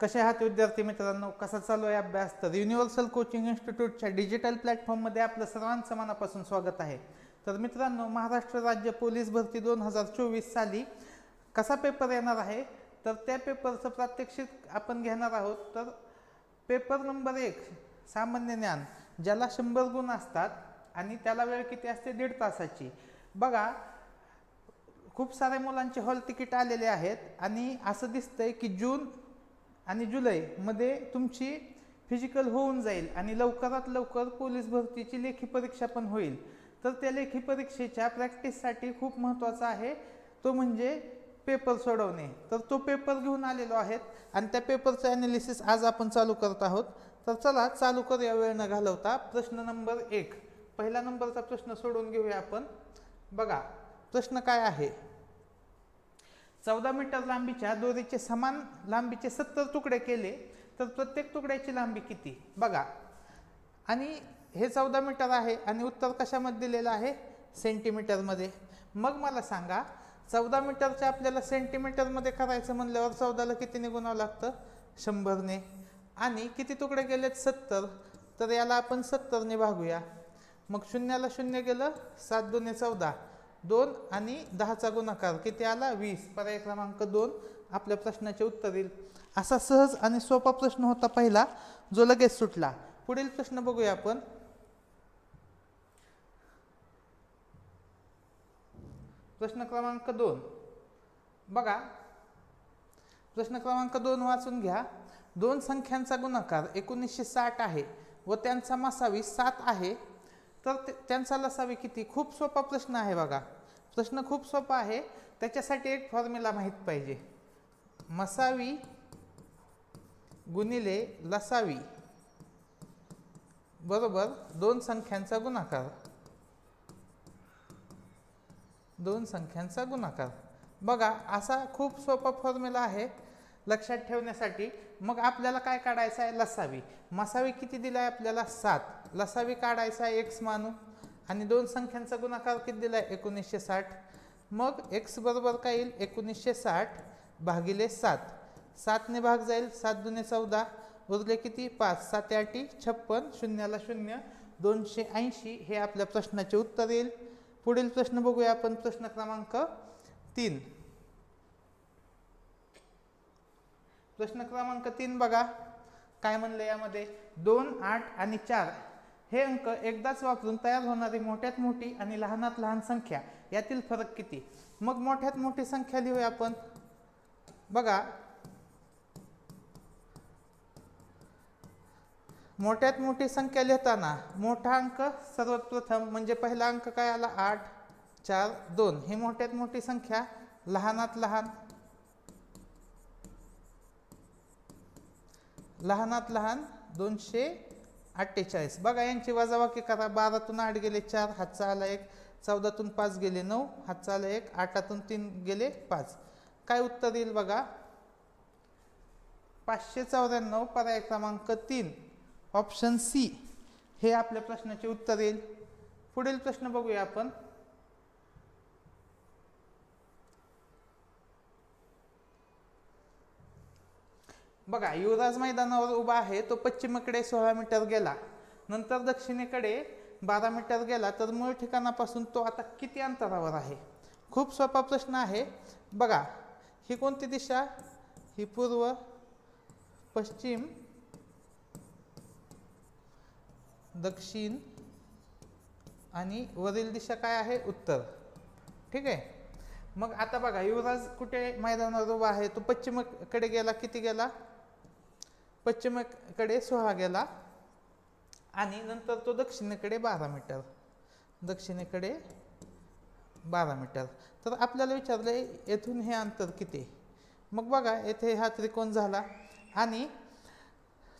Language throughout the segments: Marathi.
कसे आहात विद्यार्थी मित्रांनो, कसा चालू आहे अभ्यास? तर युनिव्हर्सल कोचिंग इन्स्टिट्यूटच्या डिजिटल प्लॅटफॉर्ममध्ये आपलं सर्वांचं मनापासून स्वागत आहे. तर मित्रांनो, महाराष्ट्र राज्य पोलीस भरती 2024 साली कसा पेपर येणार आहे, तर त्या पेपरचं प्रात्यक्षिक आपण घेणार आहोत. तर पेपर नंबर 1 सामान्य ज्ञान, ज्याला 100 गुण असतात आणि त्याला वेळ किती असते? 1.5 तासाची. बघा, खूप साऱ्या मुलांचे हॉल तिकीट आलेले आहेत आणि असं दिसतंय की जून आणि जुलैमध्ये तुमची फिजिकल होऊन जाईल आणि लवकरात लवकर पोलीस भरतीची लेखी परीक्षा पण होईल. तर त्या लेखी परीक्षेच्या प्रॅक्टिससाठी खूप महत्त्वाचा आहे तो म्हणजे पेपर सोडवणे. तर तो पेपर घेऊन आलेलो आहेत आणि त्या पेपरचं ॲनालिसिस आज आपण चालू करत आहोत. तर चला चालू करूया वेळ न घालवता. प्रश्न नंबर 1, पहिला नंबरचा प्रश्न सोडवून घेऊया आपण. बघा प्रश्न काय आहे. 14 मीटर लांबीच्या दोरीचे समान लांबीचे 70 तुकडे केले तर प्रत्येक तुकड्याची लांबी किती? बघा, आणि हे 14 मीटर आहे आणि उत्तर कशामध्ये दिलेलं आहे? सेंटीमीटरमध्ये. मग मला सांगा, 14 मीटरच्या आपल्याला सेंटीमीटरमध्ये करायचं म्हणल्यावर 14ला कितीने गुणावं लागतं? 100ने. आणि किती तुकडे गेलेत? 70. तर याला आपण 70ने भागूया. मग 0ला 0 गेलं, 7 दुने 14, 2 आणि 10चा गुणाकार किती आला? 20. पर्याय क्रमांक 2 आपल्या प्रश्नाचे उत्तर येईल. असा सहज आणि सोपा प्रश्न होता पहिला, जो लगेच सुटला. पुढील प्रश्न बघूया आपण. प्रश्न क्रमांक 2. बघा, प्रश्न क्रमांक 2 वाचून घ्या. दोन संख्यांचा गुणाकार 1960 आहे व त्यांचा मसावी 7 आहे, तर त्यांचा लसावी किती? खूप सोपा प्रश्न आहे. बघा, प्रश्न खूप सोपा आहे. त्याच्यासाठी एक फॉर्म्युला माहीत पाहिजे. मसावी गुणिले लसावी बरोबर दोन संख्यांचा गुणाकार. दोन संख्यांचा गुणाकार. बघा, असा खूप सोपा फॉर्म्युला आहे लक्षात ठेवण्यासाठी. मग आपल्याला काय काढायचं आहे? लसावी. मसावी किती दिला आहे आपल्याला? 7. लसावी काढायचा आहे x मानू आणि दोन संख्यांचा गुणाकार किती दिला आहे? 1960. मग x बरोबर काय येईल? 1960 भागिले 7. 7ने भाग जाईल, 7 दुने 14, उरले किती? 5. 7 8 56, 0ला 0, 280 हे आपल्या प्रश्नाचे उत्तर येईल. पुढील प्रश्न बघूया आपण. प्रश्न क्रमांक 3. प्रश्न क्रमांक 3 बघा काय म्हणलं यामध्ये. 2, 8 आणि 4 हे अंक एकदाच वापरून तयार होणारी मोठ्यात मोठी आणि लहानात लहान संख्या यातील फरक किती? मग मोठ्यात मोठी संख्या लिहूया आपण. बघा, मोठ्यात मोठी संख्या लिहिताना मोठा अंक सर्वात प्रथम, म्हणजे पहिला अंक काय आला? 8, 4, 2. ही मोठ्यात मोठी संख्या. लहानात लहान, लहानात लहान 248. बघा, यांची वजाबाकी करा. 12तून 8 गेले 4, हातचा आला 1. 14तून 5 गेले 9, हातचा आला 1. 8तून 3 गेले 5. काय उत्तर येईल? बघा, 594. पर्याय क्रमांक 3 ऑप्शन सी हे आपल्या प्रश्नाचे उत्तर येईल. पुढील प्रश्न बघूया आपण. बघा, युवराज मैदानावर उभा आहे. तो पश्चिमेकडे 16 मीटर गेला, नंतर दक्षिणेकडे 12 मीटर गेला, तर मूळ ठिकाणापासून तो आता किती अंतरावर आहे? खूप सोपा प्रश्न आहे. बघा, ही कोणती दिशा? ही पूर्व, पश्चिम, दक्षिण आणि वरील दिशा काय आहे? उत्तर. ठीक आहे. मग आता बघा, युवराज कुठे मैदानावर उभा आहे? तो पश्चिमेकडे गेला. किती गेला? पश्चिमेकडे 16 गेला आणि नंतर तो दक्षिणेकडे 12 मीटर. दक्षिणेकडे 12 मीटर. तर आपल्याला विचारलं येथून हे अंतर किती? मग बघा, येथे हा त्रिकोण झाला आणि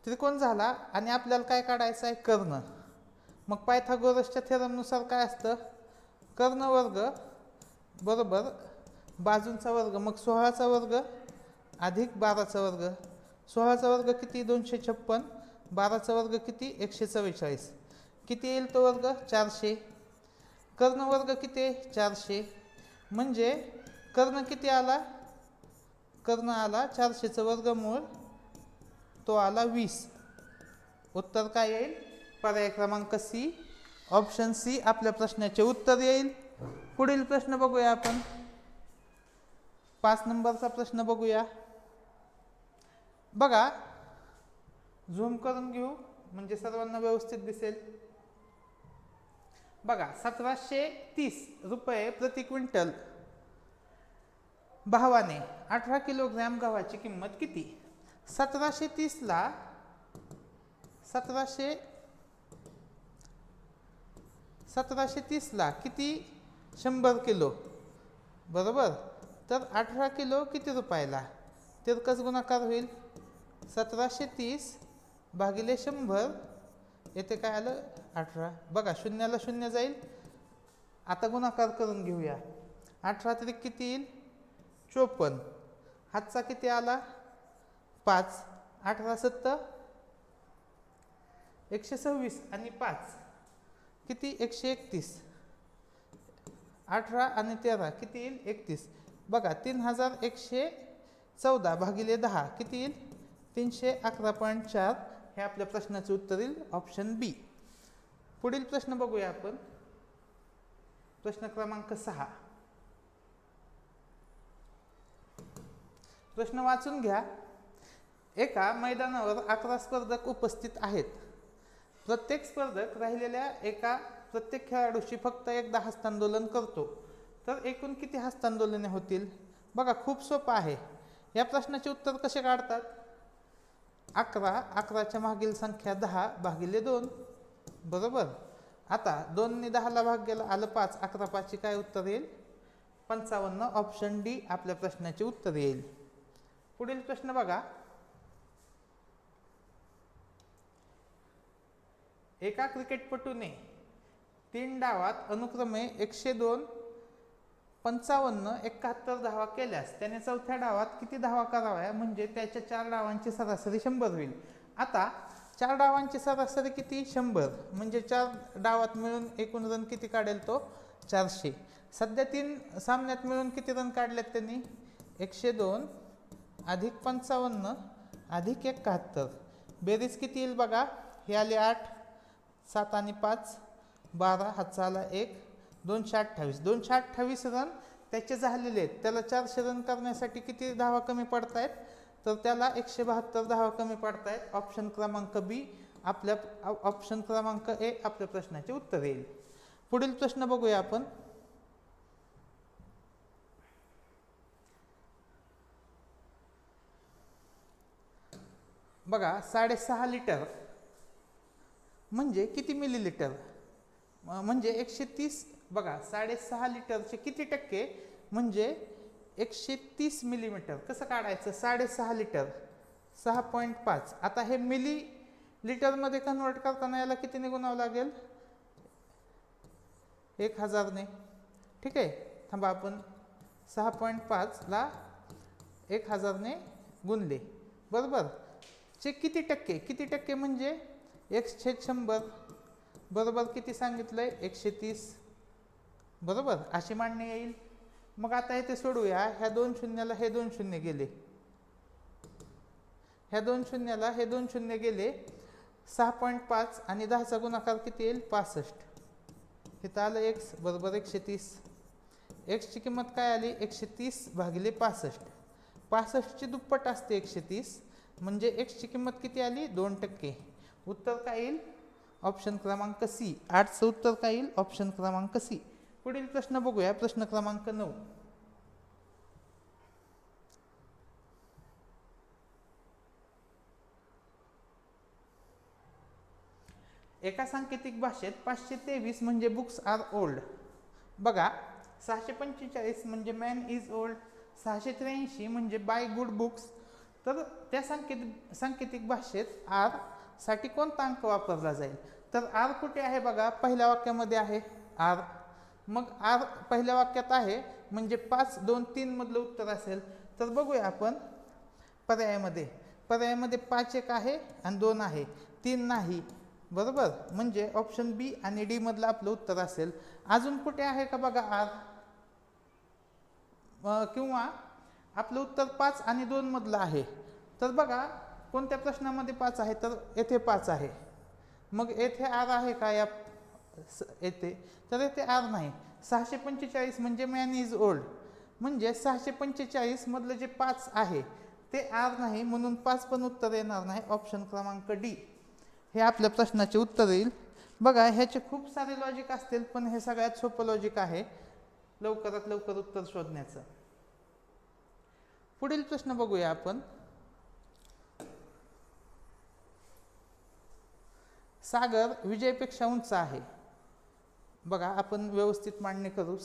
त्रिकोण झाला आणि आपल्याला काय काढायचं आहे? कर्ण. मग पायथागोरसच्या थेरमनुसार काय असतं? कर्ण वर्ग बरोबर बाजूंचा वर्ग. मग 16चा वर्ग अधिक 12चा वर्ग. 16चा वर्ग किती? 256. 12चा वर्ग किती? 144. किती येईल तो वर्ग? 400. कर्ण वर्ग किती? 400. म्हणजे कर्ण किती आला? कर्ण आला 400चं वर्गमूळ तो आला 20. उत्तर काय येईल? पर्याय क्रमांक सी, ऑप्शन सी आपल्या प्रश्नाचे उत्तर येईल. पुढील प्रश्न बघूया आपण. 5 नंबरचा प्रश्न बघूया. बघा, झूम करून घेऊ म्हणजे सर्वांना व्यवस्थित दिसेल. बघा, 1730 रुपये प्रति क्विंटल भावाने 18 किलोग्रॅम गव्हाची किंमत किती? 1730 ला 1730 ला किती? 100 किलो, बरोबर. तर 18 किलो किती रुपयाला? तिरकस गुणाकार होईल. 1730 भागिले 100, येथे काय आलं? 18. बघा, शून्याला शून्य जाईल. आता गुणाकार करून घेऊया. 18 त्रिक किती येईल? 54. हातचा किती आला? 5. 18 7 126 आणि 5 किती? 131. 18 आणि 13 किती येईल? 31. बघा, 3114 भागिले 10 किती येईल? 311.4. हे आपल्या प्रश्नाचे उत्तर येईल, ऑप्शन बी. पुढील प्रश्न बघूया आपण. प्रश्न क्रमांक 6. प्रश्न वाचून घ्या. एका मैदानावर 11 स्पर्धक उपस्थित आहेत. प्रत्येक स्पर्धक राहिलेल्या प्रत्येक खेळाडूशी फक्त एकदा हस्तांदोलन करतो. तर एकूण किती हस्तांदोलने होतील? बघा, खूप सोपं आहे. या प्रश्नाचे उत्तर कसे काढतात? 11, 11च्या मागील संख्या 10 भागिले 2, बरोबर. आता 2 ने 10 ला भाग गेला, आलं 5. 11 5 काय उत्तर येईल? 55. ऑप्शन डी आपल्या प्रश्नाचे उत्तर येईल. पुढील प्रश्न बघा. एका क्रिकेटपटूने 3 डावात अनुक्रमे 102, 55, 71 धावा केल्यास त्याने चौथ्या डावात किती धावा कराव्या म्हणजे त्याच्या 4 डावांची सरासरी 100 होईल. आता 4 डावांची सरासरी किती? 100. म्हणजे 4 डावात मिळून एकूण रन किती काढेल तो? 400. सध्या 3 सामन्यात मिळून किती रन काढलेत त्यांनी? 102 अधिक 55 अधिक 71. बेरीज किती येईल बघा. हे आले 8, 7 आणि 5 12, हातचा आला 1, 228. 228 रन त्याचे झालेले आहेत. त्याला 400 रन करण्यासाठी किती धावा कमी पडतायत? तर त्याला 172 धावा कमी पडतायत. ऑप्शन क्रमांक बी आपल्या ऑप्शन क्रमांक ए आपल्या प्रश्नाचे उत्तर येईल. पुढील प्रश्न बघूया आपण. बघा, 6.5 लिटर म्हणजे किती मिलीलिटर? म्हणजे 130. बघा, 6.5 लिटरचे किती टक्के म्हणजे 130 मिलीमीटर. कसं काढायचं? 6.5 लिटर 6.5. आता हे मिली लिटरमध्ये कन्वर्ट करताना याला कितीने गुणावं लागेल? 1000 ने. ठीक आहे, थांबा, आपण 6.5 ला 1000 ने गुणले, बरोबर. चे किती टक्के? किती टक्के म्हणजे 1/100, बरोबर. किती सांगितलंय? 130, बरोबर. अशी मांडणी येईल. मग आता इथे सोडूया. ह्या 2 शून्याला हे 2 शून्य गेले, ह्या 2 शून्याला हे 2 शून्य गेले. 6.5 आणि 10चा गुणाकार किती येईल? 65. इथं आलं x बरोबर 130. x ची किंमत काय आली? 130 भागिले 65. 65 ची दुप्पट असते 130, म्हणजे x ची किंमत किती आली? 2%. उत्तर काय येईल? ऑप्शन क्रमांक सी. 8चं उत्तर काय येईल? ऑप्शन क्रमांक सी. पुढील प्रश्न बघूया. प्रश्न क्रमांक 9. एका सांकेतिक भाषेत 523 म्हणजे बुक्स आर ओल्ड. बघा, 645 म्हणजे मॅन इज ओल्ड. 683 म्हणजे बाय गुड बुक्स. तर त्या सांकेतिक भाषेत आर साठी कोणता अंक वापरला जाईल? तर आर कुठे आहे? बघा, पहिल्या वाक्यामध्ये आहे आर. मग आर पहिल्या वाक्यात आहे म्हणजे 5, 2, 3 मधलं उत्तर असेल. तर बघूया आपण पर्यायामध्ये. पर्यायामध्ये 5 एक आहे आणि 2 आहे, 3 नाही, बरोबर. म्हणजे ऑप्शन बी आणि डी मधलं आपलं उत्तर असेल. अजून कुठे आहे का बघा आर? किंवा आपलं उत्तर 5 आणि 2 मधलं आहे. तर बघा, कोणत्या प्रश्नामध्ये 5 आहे तर येथे 5 आहे. मग येथे आर आहे का या येथे, तर येथे आर नाही. 645 म्हणजे मॅन इज ओल्ड, म्हणजे 645 मधलं जे 5 आहे ते आर नाही, म्हणून 5 पण उत्तर येणार नाही. ऑप्शन क्रमांक डी हे आपल्या प्रश्नाचे उत्तर येईल. बघा ह्याचे खूप सारे लॉजिक असतील, पण हे सगळ्यात सोपं लॉजिक आहे लवकरात लवकर उत्तर शोधण्याचं. पुढील प्रश्न बघूया आपण. सागर विजयपेक्षा उंच आहे. बघा आपण व्यवस्थित मांडणी करू.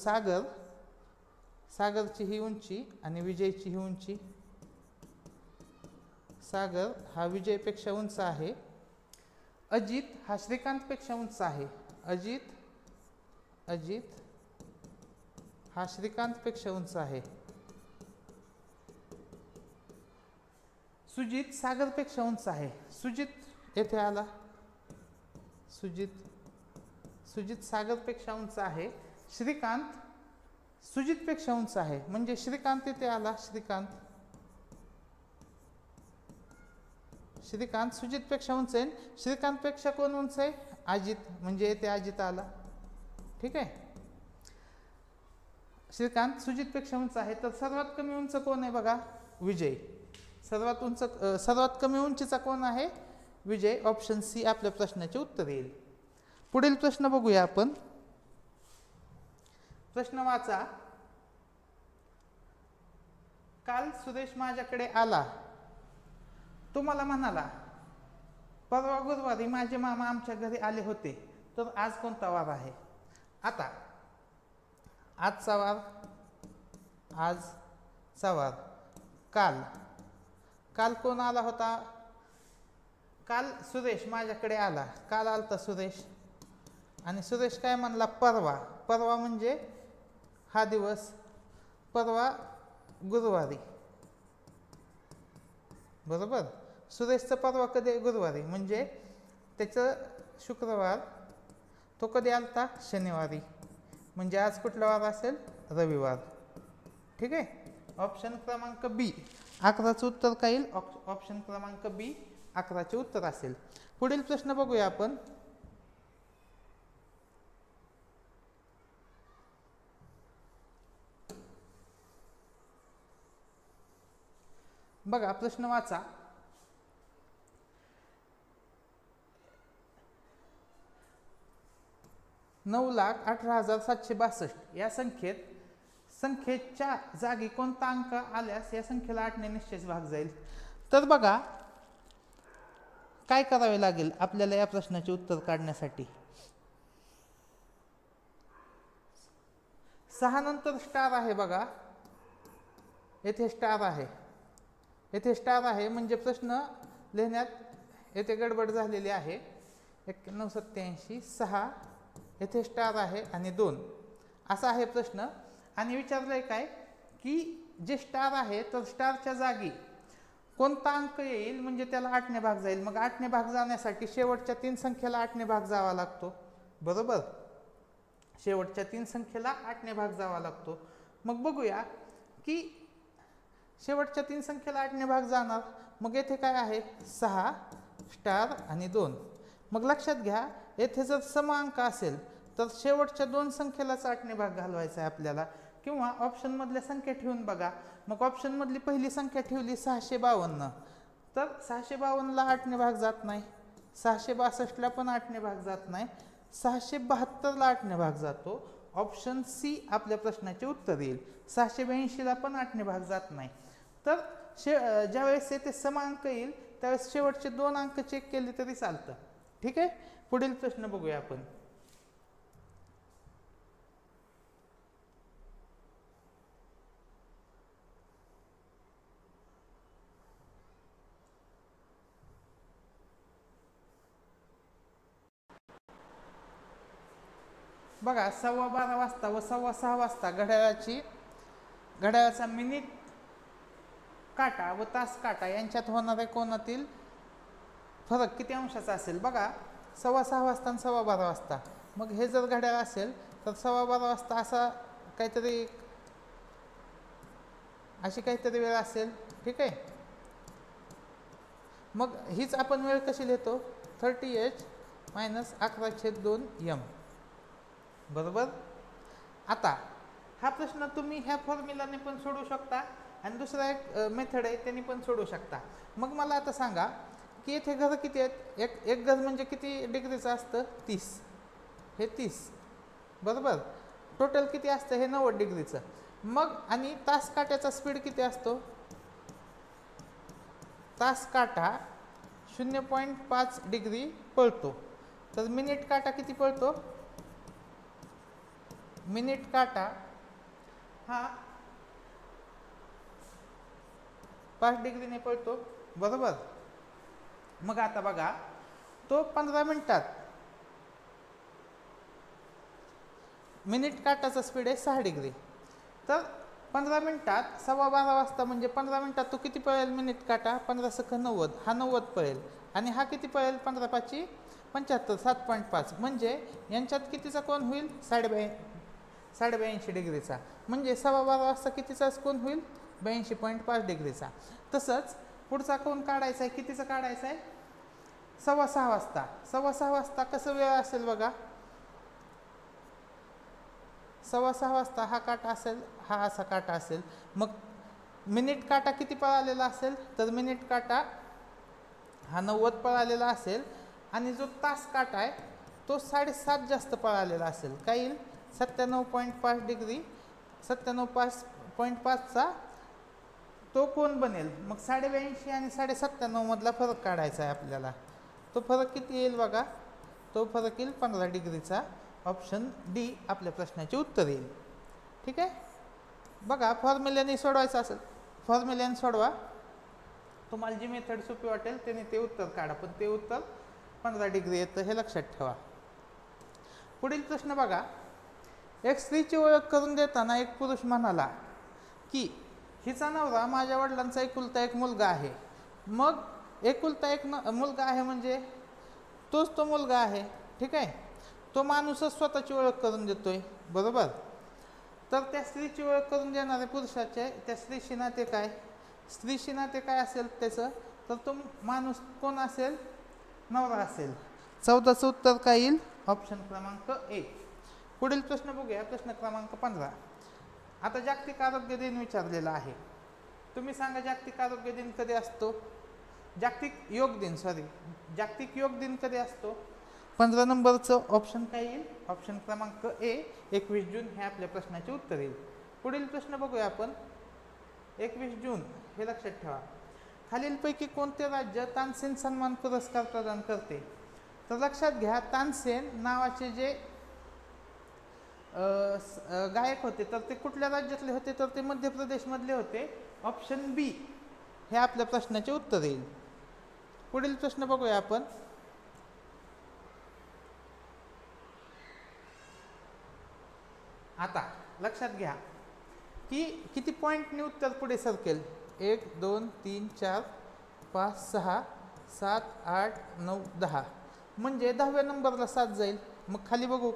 सागरची ही उंची आणि विजयची ही उंची. सागर हा विजयपेक्षा उंच आहे. अजित हा श्रीकांतपेक्षा उंच आहे. अजित हा श्रीकांतपेक्षा उंच आहे. सुजित सागरपेक्षा उंच आहे. सुजित येथे आला. सुजित सागरपेक्षा उंच आहे. श्रीकांत सुजितपेक्षा उंच आहे, म्हणजे श्रीकांत येथे आला. श्रीकांत सुजितपेक्षा उंच आहे. श्रीकांतपेक्षा कोण उंच आहे? अजित, म्हणजे येथे अजित आला. ठीक आहे. श्रीकांत सुजितपेक्षा उंच आहे, तर सर्वात कमी उंच कोण आहे? बघा विजय. सर्वात कमी उंचीचा कोण आहे? विजय. ऑप्शन सी आपल्या प्रश्नाचे उत्तर येईल. पुढील प्रश्न बघूया आपण. प्रश्न वाचा. काल सुरेश माझ्याकडे आला. तो मला म्हणाला, परवा गुरुवारी माझे मामा आमच्या घरी आले होते, तर आज कोणता वार आहे? आता आजचा वार. काल कोण आला होता? काल सुरेश माझ्याकडे आला. काल आलता सुरेश, आणि सुरेश काय म्हणला? परवा म्हणजे हा दिवस. परवा गुरुवारी, बरोबर. सुरेशचा परवा कधी? गुरुवारी, म्हणजे त्याचं शुक्रवार. तो कधी आलता? शनिवारी, म्हणजे आज कुठला वार असेल? रविवार. ठीक आहे. ऑप्शन क्रमांक बी 11चं उत्तर काय येईल? ऑप्शन क्रमांक बी 11चे उत्तर असेल. पुढील प्रश्न बघूया आपण. बघा प्रश्न वाचा. $9,18,762 या संख्येच्या जागी कोणता अंक आल्यास या संख्येला 8 ने निश्चित भाग जाईल? तर बघा काय करावे लागेल आपल्याला या प्रश्नाचे उत्तर काढण्यासाठी. 6 नंतर स्टार आहे. बघा येथे स्टार आहे, म्हणजे प्रश्न लिहिण्यात येथे गडबड झालेली आहे. 9187 6 येथे स्टार आहे आणि 2 असा आहे प्रश्न. आणि विचारलंय काय की जे स्टार आहे तर स्टारच्या जागी कोणता अंक येईल म्हणजे त्याला 8 ने भाग जाईल. मग 8 ने भाग जाण्यासाठी शेवटच्या 3 संख्येला 8 ने भाग जावा लागतो, बरोबर. शेवटच्या 3 संख्येला 8 ने भाग जावा लागतो. मग बघूया की शेवटच्या 3 संख्येला 8 ने भाग जाणार. मग येथे काय आहे? 6 स्टार आणि 2. मग लक्षात घ्या येथे जर सम अंक असेल तर शेवटच्या 2 संख्येलाच 8 ने भाग घालवायचा आहे आपल्याला, किंवा ऑप्शन मधल्या संख्या ठेवून बघा. मग ऑप्शन मधली पहिली संख्या ठेवली 652, तर 652ला 8 ने भाग जात नाही. 662ला पण 8 ने भाग जात नाही. 672ला 8 ने भाग जातो. ऑप्शन सी आपल्या प्रश्नाचे उत्तर येईल. 682ला पण 8 ने भाग जात नाही. तर ज्यावेळेस येथे सम अंक येईल त्यावेळेस शेवटचे 2 अंक चेक केले तरी चालतं. ठीक आहे. पुढील प्रश्न बघूया आपण. बघा 12:15 वाजता व 6:15 वाजता घड्याळाचा मिनिट काटा व तास काटा यांच्यात होणाऱ्या कोनातील फरक किती अंशाचा असेल? बघा 6:15 वाजता आणि 12:15 वाजता. मग हे जर घड्याळ असेल तर 12:15 वाजता अशी काहीतरी वेळ असेल. ठीक आहे. मग हीच आपण वेळ कशी लिहितो 30h मायनस 11/2m बरोबर. आता हा प्रश्न तुम्ही ह्या फॉर्म्युलाने पण सोडवू शकता आणि दुसरा एक मेथड आहे त्यांनी पण सोडवू शकता. मग मला आता सांगा की येथे घर किती आहेत. एक घर म्हणजे किती डिग्रीचं असतं 30, हे 30 बरोबर. टोटल किती असतं हे 90 डिग्रीचं. मग आणि तास काट्याचा स्पीड किती असतो. तास काटा 0.5 डिग्री पळतो. तर मिनिट काटा किती पळतो. मिनिट काटा हा 5 डिग्रीने पळतो बरोबर. मग आता बघा तो 15 मिनिटात, मिनिट काटाचा स्पीड आहे 6 डिग्री. तर 15 मिनिटात 12:15 वाजता म्हणजे 15 मिनिटात तो किती पळेल मिनिट काटा 15 सेकंद 90, हा 90 पळेल. आणि हा किती पळेल 15 5 75 7.5 म्हणजे यांच्यात कितीचा कोन होईल 82.5 डिग्रीचा. म्हणजे 12:15 वाजता कितीचा कोन होईल 82.5 डिग्रीचा. तसंच पुढचा कोन काढायचा आहे कितीचा काढायचा आहे 6:15 वाजता. 6:15 वाजता कसं वेळ असेल बघा. 6:15 वाजता हा काटा असेल, हा असा काटा असेल. मग मिनिट काटा किती पळालेला असेल तर मिनिट काटा हा 90 पळालेला असेल आणि जो तास काटा आहे तो 7.5 जास्त पळालेला असेल. काय येईल 97.5 डिग्री 97.5चा तो कोण बनेल. मग 82 आणि 97.5 मधला फरक काढायचा आहे आपल्याला. तो फरक किती येईल बघा. तो फरक येईल 15 डिग्रीचा. ऑप्शन डी आपल्या प्रश्नाचे उत्तर येईल. ठीक आहे. बघा फॉर्म्युल्याने सोडवायचं असेल फॉर्म्युल्याने सोडवा. तुम्हाला जी मेथड सोपी वाटेल त्याने ते उत्तर काढा. पण ते उत्तर 15 डिग्री येतं हे लक्षात ठेवा. पुढील प्रश्न बघा. एक स्त्रीची ओळख करून देताना एक पुरुष म्हणाला की हिचा नवरा माझ्या वडिलांचा एकुलता एक मुलगा आहे. मग एकुलता एक मुलगा आहे म्हणजे तोच तो मुलगा आहे. ठीक आहे. तो माणूसच स्वतःची ओळख करून देतोय बरोबर. तर त्या स्त्रीची ओळख करून देणाऱ्या पुरुषाचे त्या स्त्रीशी नाते काय. स्त्रीशी नाते काय असेल त्याचं तर तो माणूस कोण असेल नवरा असेल. 14चं उत्तर काय येईल ऑप्शन क्रमांक 1. पुढील प्रश्न बघूया. प्रश्न क्रमांक 15. आता जागतिक आरोग्य दिन विचारलेला आहे. तुम्ही सांगा जागतिक आरोग्य दिन कधी असतो. जागतिक योग दिन जागतिक योग दिन कधी असतो. 15 नंबरचं ऑप्शन काय येईल ऑप्शन क्रमांक ए 21 जून हे आपल्या प्रश्नाचे उत्तर येईल. पुढील प्रश्न बघूया आपण. 21 जून हे लक्षात ठेवा. खालीलपैकी कोणते राज्य तानसेन सन्मान पुरस्कार प्रदान करते. तर लक्षात घ्या तानसेन नावाचे जे गायक होते तर ते कुठल्या राज्यातले होते तर ते मध्य प्रदेशमधले होते. ऑप्शन बी हे आपल्या प्रश्नाचे उत्तर येईल. पुढील प्रश्न बघूया आपण. आता लक्षात घ्या की किती पॉईंटने उत्तर पुढे सरकेल. 1 2 3 4 5 6 7 8 9 10 म्हणजे 10व्या नंबरला 7 जाईल. मग खाली बघू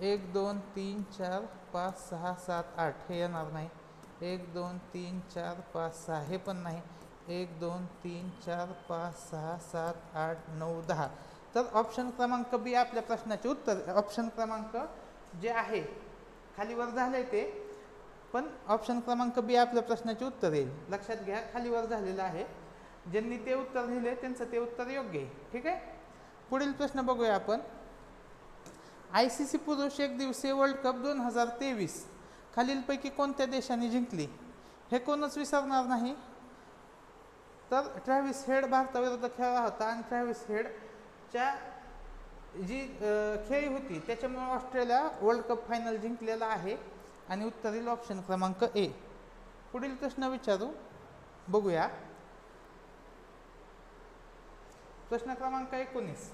1 2 3 4 5 6 7 8 हे येणार नाही. 1 2 3 4 5 6 हे पण नाही. 1 2 3 4 5 6 7 8 9 10 तर ऑप्शन क्रमांक बी आपल्या प्रश्नाचे उत्तर. ऑप्शन क्रमांक जे आहे खालीवर झाले ते पण ऑप्शन क्रमांक बी आपल्या प्रश्नाचे उत्तर येईल. लक्षात घ्या खालीवर झालेलं आहे. ज्यांनी ते उत्तर लिहिले त्यांचं ते उत्तर योग्य आहे. ठीक आहे. पुढील प्रश्न बघूया आपण. ICC पुरुष एक दिवसीय वर्ल्ड कप 2023 खालीलपैकी कोणत्या देशाने जिंकली. हे कोणच विसरणार नाही. तर ट्रॅव्हिस हेड भारताविरुद्ध खेळला होता आणि ट्रॅव्हिस हेडच्या जी खेळी होती त्याच्यामुळे ऑस्ट्रेलिया वर्ल्ड कप फायनल जिंकलेला आहे आणि उत्तर येईल ऑप्शन क्रमांक ए. पुढील प्रश्न विचारू बघूया. प्रश्न क्रमांक 19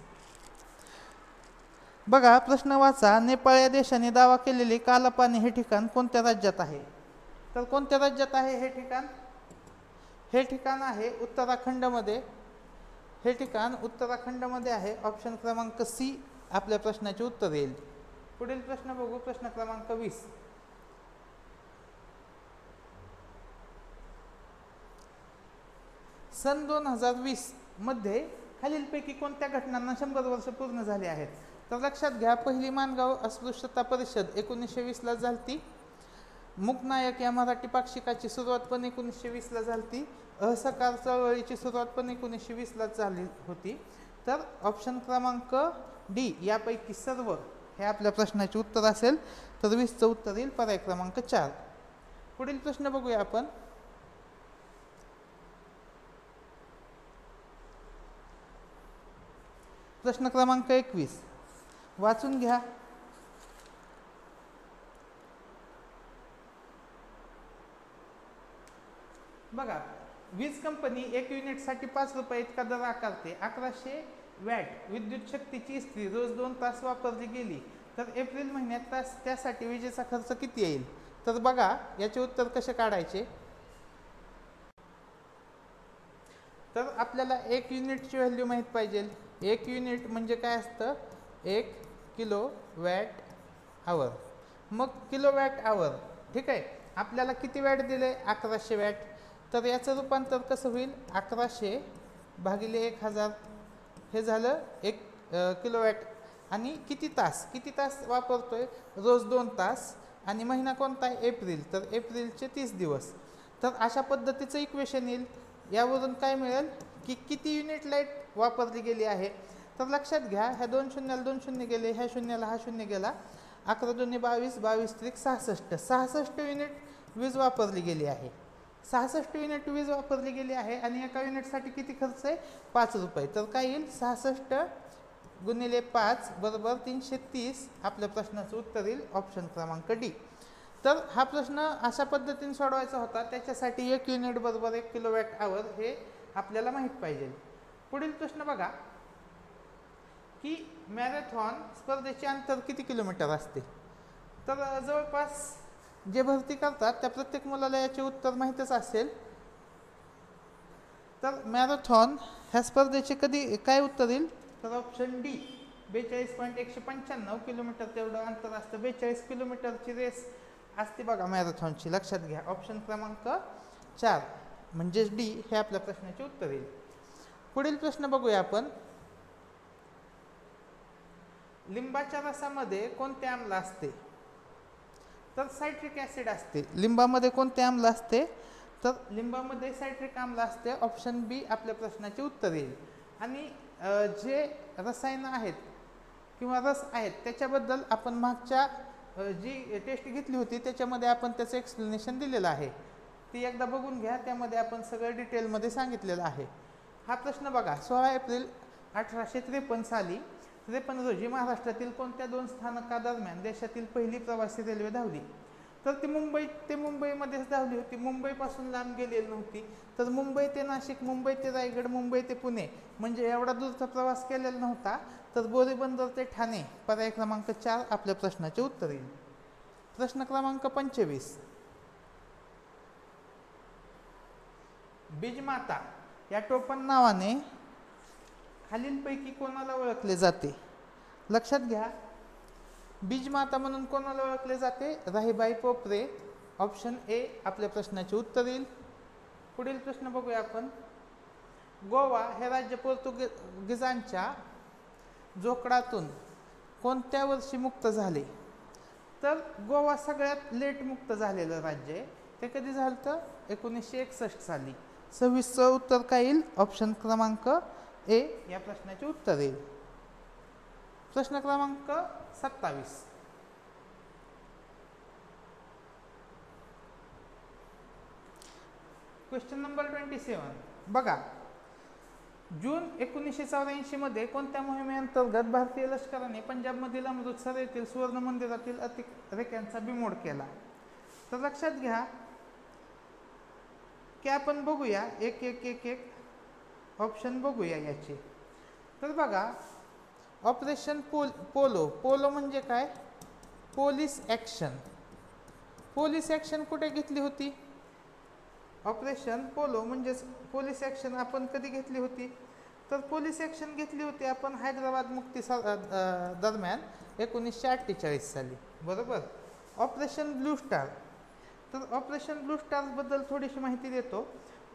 बघा. प्रश्न वाचा. नेपाळ या देशाने दावा केलेले कालापानी हे ठिकाण कोणत्या राज्यात आहे. तर कोणत्या राज्यात आहे हे ठिकाण. हे ठिकाण आहे उत्तराखंडमध्ये. हे ठिकाण उत्तराखंडमध्ये आहे. ऑप्शन क्रमांक सी आपल्या प्रश्नाचे उत्तर येईल. पुढील प्रश्न बघू. प्रश्न क्रमांक 20. सन 2020 मध्ये खालीलपैकी कोणत्या घटनांना 100 वर्ष पूर्ण झाली आहेत? तर लक्षात घ्या, पहिली माणगाव अस्पृश्यता परिषद 1920ला झालती. मूकनायक या मराठी पाक्षिकाची सुरुवात पण 1920ला झालती. असहकार चळवळीची सुरुवात पण 1920ला झाली होती. तर ऑप्शन क्रमांक डी यापैकी सर्व हे आपल्या प्रश्नाचे उत्तर असेल. तर 20चं उत्तर येईल पर्याय क्रमांक 4. पुढील प्रश्न बघूया आपण. प्रश्न क्रमांक 21 वाचून घ्या. बघा, वीज कंपनी 1 युनिटसाठी 5 रुपये इतका दर आकारते. 1100 वॅट विद्युत शक्तीची इस्त्री रोज 2 तास वापरली गेली तर एप्रिल महिन्यात त्यासाठी विजेचा खर्च किती येईल? तर बघा, याचे उत्तर कसे काढायचे. तर आपल्याला 1 युनिटची व्हॅल्यू माहीत पाहिजे. 1 युनिट म्हणजे काय असतं? 1 किलो वॅट आवर. मग किलो वॅट आवर, ठीक आहे. आपल्याला किती वॅट दिले? 1100 वॅट. तर याचं रूपांतर कसं होईल? 1100 भागिले 1000 हे झालं 1 किलोवॅट. आणि किती तास वापरतोय? रोज 2 तास. आणि महिना कोणता आहे? एप्रिल. तर एप्रिलचे 30 दिवस. तर अशा पद्धतीचं इक्वेशन येईल. यावरून काय मिळेल की किती युनिट लाईट वापरली गेली आहे. तर लक्षात घ्या, ह्या 2 शून्याला 2 शून्य गेले, ह्या शून्याला हा शून्य गेला. 11 दूने 22, 22 त्रिक 66. 66 युनिट वीज वापरली गेली आहे. 66 युनिट वीज वापरली गेली आहे. आणि एका युनिटसाठी किती खर्च आहे? 5 रुपये. तर काय येईल? 66 गुणिले 5 बरोबर 330. आपल्या प्रश्नाचं उत्तर येईल ऑप्शन क्रमांक डी. तर हा प्रश्न अशा पद्धतीने सोडवायचा होता. त्याच्यासाठी 1 युनिट बरोबर 1 किलोवॅट आवर हे आपल्याला माहीत पाहिजे. पुढील प्रश्न बघा की मॅरेथॉन स्पर्धेचे अंतर किती किलोमीटर असते? तर जवळपास जे भरती करतात त्या प्रत्येक मुलाला याचे उत्तर माहीतच असेल. तर मॅरेथॉन ह्या स्पर्धेचे कधी काय उत्तर येईल? तर ऑप्शन डी 42.195 किलोमीटर तेवढं अंतर असतं. 42 किलोमीटरची रेस असते बघा मॅरेथॉनची. लक्षात घ्या, ऑप्शन क्रमांक 4 म्हणजेच डी हे आपल्या प्रश्नाचे उत्तर येईल. पुढील प्रश्न बघूया आपण. लिंबाच्या रसामध्ये कोणते आम्ल असते? तर सायट्रिक ॲसिड असते. लिंबामध्ये कोणते आम्ल असते? तर लिंबामध्ये सायट्रिक आम्ल असते. ऑप्शन बी आपल्या प्रश्नाचे उत्तर येईल. आणि जे रसायनं आहेत किंवा रस आहेत त्याच्याबद्दल आपण मागच्या जी टेस्ट घेतली होती त्याच्यामध्ये आपण त्याचं एक्सप्लेनेशन दिलेलं आहे. ती एकदा बघून घ्या. त्यामध्ये आपण सगळं डिटेलमध्ये सांगितलेलं आहे. हा प्रश्न बघा, 16 एप्रिल 1853 साली 53 रोजी महाराष्ट्रातील कोणत्या 2 स्थानकादरम्यान देशातील पहिली प्रवासी रेल्वे धावली? तर ती मुंबईमध्येच धावली होती. मुंबईपासून लांब गेलेली नव्हती. तर मुंबई ते नाशिक, मुंबई ते रायगड, मुंबई ते पुणे म्हणजे एवढा दूरचा प्रवास केलेला नव्हता. तर बोरीबंदर ते ठाणे पर्याय क्रमांक 4 आपल्या प्रश्नाचे उत्तर येईल. प्रश्न क्रमांक 25. बीजमाता या टोपण नावाने खालीलपैकी कोणाला ओळखले जाते? लक्षात घ्या, बीजमाता म्हणून कोणाला ओळखले जाते? राहीबाई पोपरे. ऑप्शन ए आपल्या प्रश्नाचे उत्तर येईल. पुढील प्रश्न बघूया आपण. गोवा हे राज्य पोर्तुगीजांच्या जोखडातून कोणत्या वर्षी मुक्त झाले? तर गोवा सगळ्यात लेट मुक्त झालेलं राज्य आहे. ते कधी झालं? तर 1961 साली. 26चं उत्तर काय येईल? ऑप्शन क्रमांक ए या प्रश्नाचे उत्तर येईल. प्रश्न क्रमांक 27. क्वेश्चन नंबर 27 बघा. जून 1984 मध्ये कोणत्या मोहिमेअंतर्गत भारतीय लष्कराने पंजाबमधील अमृतसर येथील सुवर्ण मंदिरातील अतिरेक्यांचा बिमोड केला? तर लक्षात घ्या की आपण बघूया एक ऑप्शन बघूया याचे. तर बघा, ऑपरेशन पोलो म्हणजे काय? Police action. पोलीस ॲक्शन कुठे घेतली होती? ऑपरेशन पोलो म्हणजेच पोलीस ॲक्शन आपण कधी घेतली होती? तर पोलीस ॲक्शन घेतली होती आपण हैदराबाद मुक्ती दरम्यान 1948 साली. बरोबर. Operation blue star. तर ऑपरेशन ब्लू स्टारबद्दल थोडीशी माहिती देतो.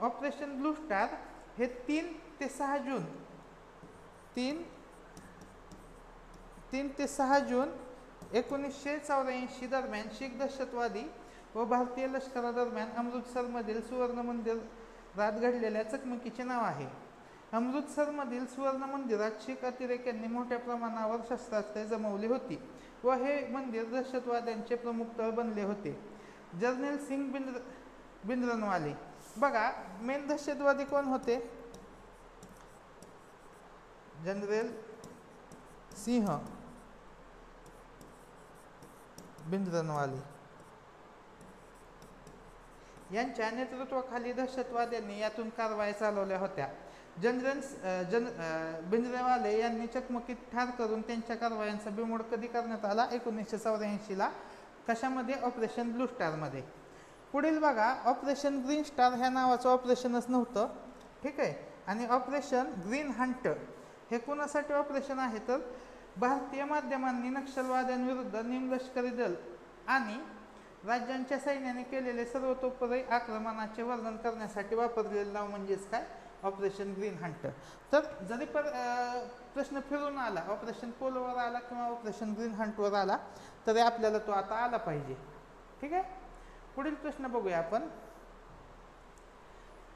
ऑपरेशन ब्लू स्टार हे 3 ते 6 जून 3 ते 6 जून 1984 दरम्यान शीख दहशतवादी व भारतीय लष्करादरम्यान अमृतसरमधील सुवर्ण मंदिरात घडलेल्या चकमकीचे नाव आहे. अमृतसरमधील सुवर्ण मंदिरात शीख अतिरेक्यांनी मोठ्या प्रमाणावर शस्त्रास्त्रे जमवली होती व हे मंदिर दहशतवाद्यांचे प्रमुख तळ बनले होते. जर्नल सिंग भिंद्रनवाले बघा, मेन दहशतवादी कोण होते? जनरल सिंह भिंद्रनवाले यांच्या नेतृत्वाखाली दहशतवाद्यांनी यातून कारवाया चालवल्या होत्या. भिंद्रनवाले यांनी चकमकीत ठार करून त्यांच्या कारवायांचा बिमोड कधी करण्यात आला? 1984 कशामध्ये? ऑपरेशन ब्लू स्टारमध्ये. पुढील बघा, ऑपरेशन ग्रीन स्टार ह्या नावाचं ऑपरेशनच नव्हतं, ठीक आहे. आणि ऑपरेशन ग्रीन हंट हे कोणासाठी ऑपरेशन आहे? तर भारतीय माध्यमांनी नक्षलवाद्यांविरुद्ध निमलष्करी दल आणि राज्यांच्या सैन्याने केलेले सर्वतोपरी आक्रमणाचे वर्णन करण्यासाठी वापरलेले नाव म्हणजेच काय? Operation green Hunt. तर जरी प्रश्न फिरून आला, ऑपरेशन पोलोवर आला किंवा ऑपरेशन ग्रीन हंटवर आला, तरी आपल्याला तो आता आला पाहिजे, ठीक आहे. पुढील प्रश्न बघूया आपण.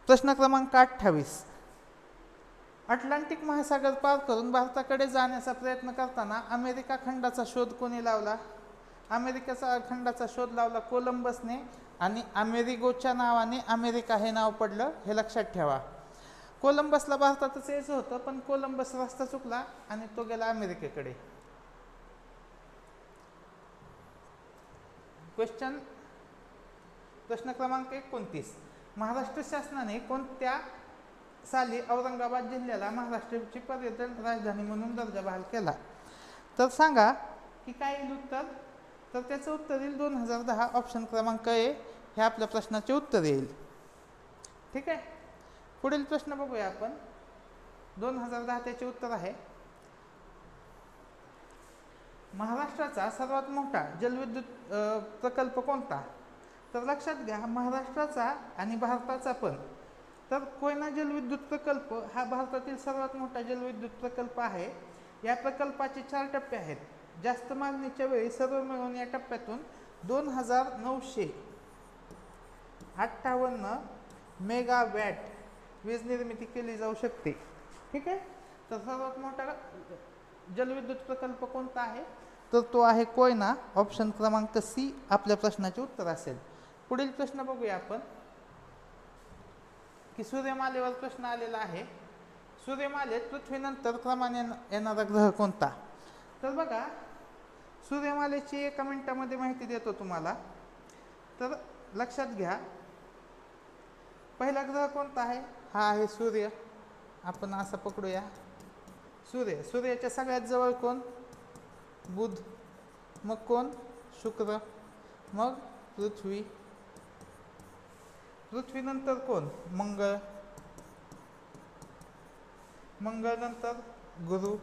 प्रश्न क्रमांक 28. अटलांटिक महासागर पार करून भारताकडे जाण्याचा प्रयत्न करताना अमेरिका खंडाचा शोध कोणी लावला? अमेरिकेचा खंडाचा शोध लावला कोलंबसने आणि अमेरिगोच्या नावाने अमेरिका हे नाव पडलं, हे लक्षात ठेवा. कोलंबसला भारतातच यायचं होतं, पण कोलंबस रस्ता चुकला आणि तो गेला अमेरिकेकडे. प्रश्न क्रमांक 29. महाराष्ट्र शासनाने कोणत्या साली औरंगाबाद जिल्ह्याला महाराष्ट्राची पर्यटन राजधानी म्हणून दर्जा बहाल केला? तर सांगा की काय येईल उत्तर? तर त्याचं उत्तर येईल 2010. ऑप्शन क्रमांक ए हे आपल्या प्रश्नाचे उत्तर येईल, ठीक आहे. पुढील प्रश्न बघूया आपण. 2010 त्याचे उत्तर आहे. महाराष्ट्राचा सर्वात मोठा जलविद्युत प्रकल्प कोणता? तर लक्षात घ्या, महाराष्ट्राचा आणि भारताचा पण. तर कोयना जलविद्युत प्रकल्प हा भारतातील सर्वात मोठा जलविद्युत प्रकल्प आहे. या प्रकल्पाचे 4 टप्पे आहेत. जास्त मागणीच्या वेळी सर्व मिळून या टप्प्यातून 2958 मेगावॅट वीज निर्मिती केली जाऊ शकते, ठीक आहे. तर सर्वात मोठा जलविद्युत प्रकल्प कोणता आहे? तर तो आहे कोयना. ऑप्शन क्रमांक सी आपल्या प्रश्नाचे उत्तर असेल. पुढील प्रश्न बघूया आपण की सूर्यमालेवर प्रश्न आलेला आहे. सूर्यमालेत पृथ्वीनंतर क्रमाने येणारा ग्रह कोणता? तर बघा, सूर्यमालेची 1 मिनिटामध्ये माहिती देतो तुम्हाला. तर लक्षात घ्या, पहिला ग्रह कोणता आहे? हा आहे सूर्य. आपण असं पकडूया, सूर्य. सूर्याच्या सगळ्यात जवळ कोण? बुध. मग कोण? शुक्र. मग पृथ्वी. पृथ्वीनंतर कोण? मंगळ. मंगळ नंतर गुरु.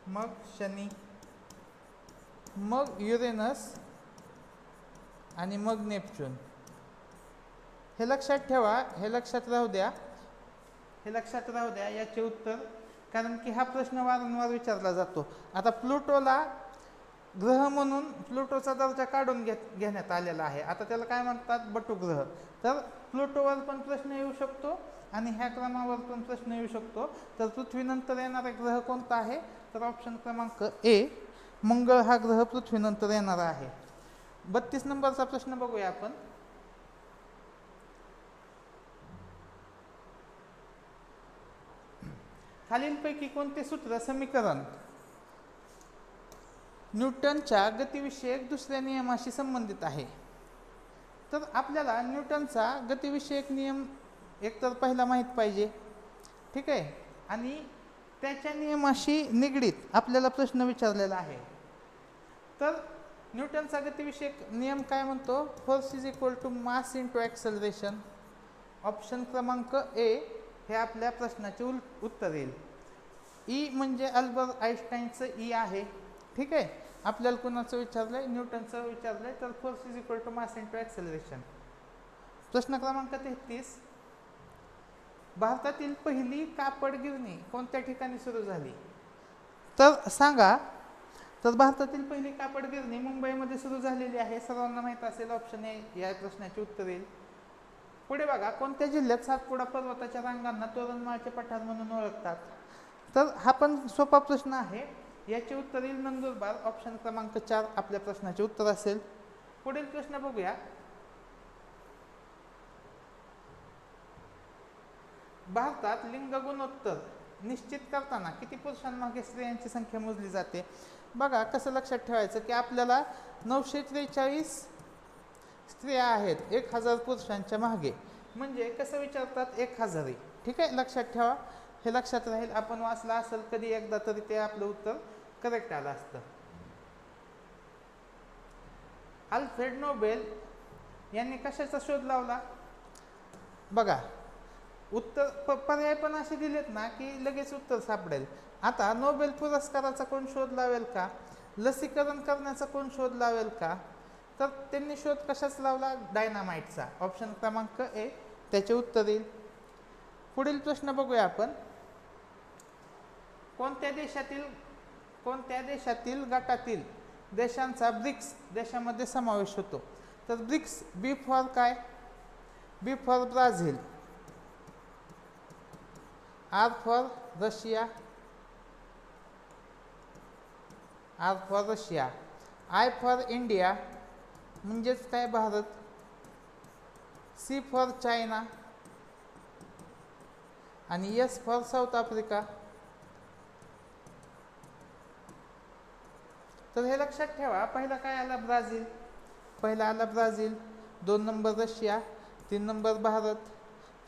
मग शनी. मग युरेनस आणि मग नेपच्यून. हे लक्षात ठेवा, हे लक्षात राहू द्या याचे उत्तर, कारण की हा प्रश्न वारंवार विचारला जातो. आता प्लुटोला ग्रह म्हणून प्लुटोचा दर्जा काढून घेण्यात आलेला आहे. आता त्याला काय म्हणतात? बटुग्रह. तर प्लुटोवर पण प्रश्न येऊ शकतो आणि ह्या क्रमावर पण प्रश्न येऊ शकतो. तर पृथ्वीनंतर येणारा ग्रह कोणता आहे? तर ऑप्शन क्रमांक ए, मंगळ हा ग्रह पृथ्वीनंतर येणारा आहे. 32 नंबरचा प्रश्न बघूया आपण. खालीलपैकी कोणते सूत्र समीकरण न्यूटनच्या गतिविषयक दुसऱ्या नियमाशी संबंधित आहे? तर आपल्याला न्यूटनचा गतिविषयक नियम एकतर पहिला माहीत पाहिजे, ठीक आहे. आणि त्याच्या नियमाशी निगडीत आपल्याला प्रश्न विचारलेला आहे. तर न्यूटनचा गतिविषयक नियम काय म्हणतो? Force is equal to mass into acceleration. Option क्रमांक ए हे आपल्या प्रश्नाचे उत्तर येईल. ई म्हणजे अल्बर्ट आइन्स्टाईनचं ई आहे, ठीक आहे. आपल्याला कोणाचं विचारलंय? न्यूटनचं विचारलंय. तर force is equal to mass into acceleration. प्रश्न क्रमांक 33. भारतातील पहिली कापड गिरणी कोणत्या ठिकाणी सुरू झाली? तर सांगा. तर भारतातील पहिली कापड गिरणी मुंबईमध्ये सुरू झालेली आहे, सर्वांना माहीत असेल. ऑप्शन ए या प्रश्नाचे उत्तर येईल. पुढे बघा, कोणत्या जिल्ह्यात सातपुडा पर्वताच्या रांगांना तोरणमाळचे पठार म्हणून ओळखतात? तर हा पण सोपा प्रश्न आहे, याचे उत्तर येईल नंदुरबार. ऑप्शन क्रमांक 4 आपल्या प्रश्नाचे उत्तर असेल. पुढील प्रश्न बघूया. भारतात लिंग गुणोत्तर निश्चित करताना किती पुरुषांमागे स्त्रियांची संख्या मोजली जाते? बघा कसं लक्षात ठेवायचं की आपल्याला 943 स्त्रिया आहेत 1000 पुरुषांच्या मागे, म्हणजे कसं विचारतात 1000. ठीक आहे, लक्षात ठेवा, हे लक्षात राहील. आपण वाचलं असेल कधी एकदा तरी ते आपलं उत्तर करेक्ट आलं असतं. अल्फ्रेड नोबेल यांनी कशाचा शोध लावला? बघा उत्तर पर्याय पण असे दिलेत ना की लगेच उत्तर सापडेल. आता नोबेल पुरस्काराचा कोण शोध लावेल का? लसीकरण करण्याचा कोण शोध लावेल का? तर त्यांनी शोध कशाच लावला? डायनामाइटचा. ऑप्शन क्रमांक ए त्याचे उत्तर येईल. पुढील प्रश्न बघूया आपण. कोणत्या देशातील गटातील देशांचा ब्रिक्स देशामध्ये समावेश होतो? तर ब्रिक्स, बी फॉर काय? B for Brazil, R for Russia, I for India म्हणजेच काय भारत, सी फॉर चायना आणि एस फॉर साऊथ आफ्रिका. तर हे लक्षात ठेवा. पहिला काय आला? ब्राझील. पहिला आला Brazil, 2 number Russia, 3 number Bharat,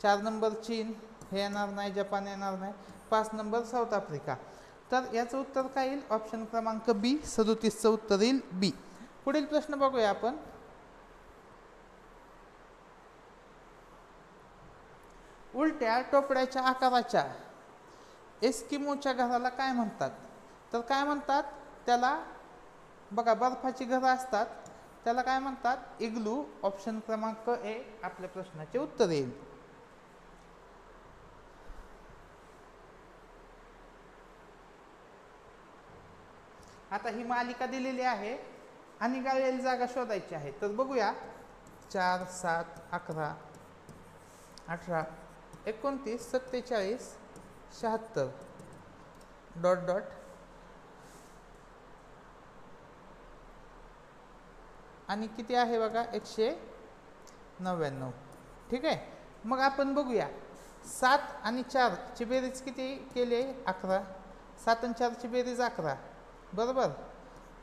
4 number चीन, हे येणार नाही, जपान येणार नाही, 5 नंबर साऊथ आफ्रिका. तर याचं उत्तर काय येईल? ऑप्शन क्रमांक बी, 37चं उत्तर येईल बी. पुढील प्रश्न बघूया आपण. उलट्या टोपड्याच्या आकाराच्या एस्किमोच्या घराला काय म्हणतात? तर काय म्हणतात त्याला? बघा बर्फाची घरं असतात त्याला काय म्हणतात? इग्लू. ऑप्शन क्रमांक ए आपल्या प्रश्नाचे उत्तर येईल. आता ही मालिका दिलेली आहे आणि गाळलेली जागा शोधायची आहे. तर बघूया. 4, 7, 11, 18, 29, 47, 76 डॉट डॉट आणि किती आहे बघा? 199. ठीक आहे, मग आपण बघूया. 7 आणि 4 ची बेरीज किती केली? 11. 7 आणि 4 ची बेरीज 11, बरोबर.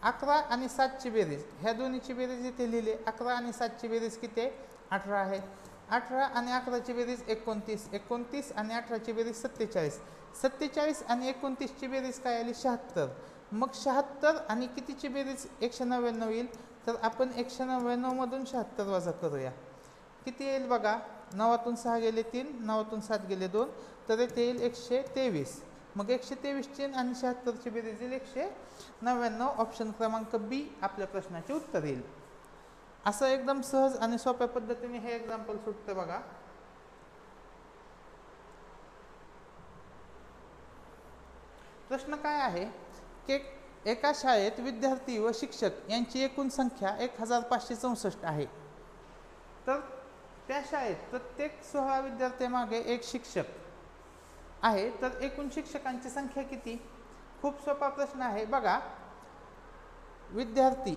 11 आणि 7 ची बेरीज, ह्या दोन्हीची बेरीज इथे लिहिली. 11 आणि 7 ची बेरीज किती? 18 आहे. 18 आणि 11 ची बेरीज 29. 29 आणि 18 ची बेरीज 47. 47 आणि 29 ची बेरीज काय आली? 76. मग 76 आणि कितीची बेरीज 199 येईल? तर आपण 199 मधून 76 वजा करूया. किती येईल बघा? 9तून 6 गेले 3, 9तून 7 गेले 2, तर इथे येईल 123. मग 123ची आणि 76ची बेरीज येईल 199. ऑप्शन क्रमांक बी आपल्या प्रश्नाचे उत्तर येईल. असं एकदम सहज आणि सोप्या पद्धतीने हे एक्झाम्पल सुटतं बघा. प्रश्न काय आहे की एका शाळेत विद्यार्थी व शिक्षक यांची एकूण संख्या 1564 आहे. तर त्या शाळेत प्रत्येक 16 विद्यार्थ्यांमागे एक शिक्षक आहे. तर एकूण शिक्षकांची संख्या किती? खूप सोपा प्रश्न आहे बघा. विद्यार्थी,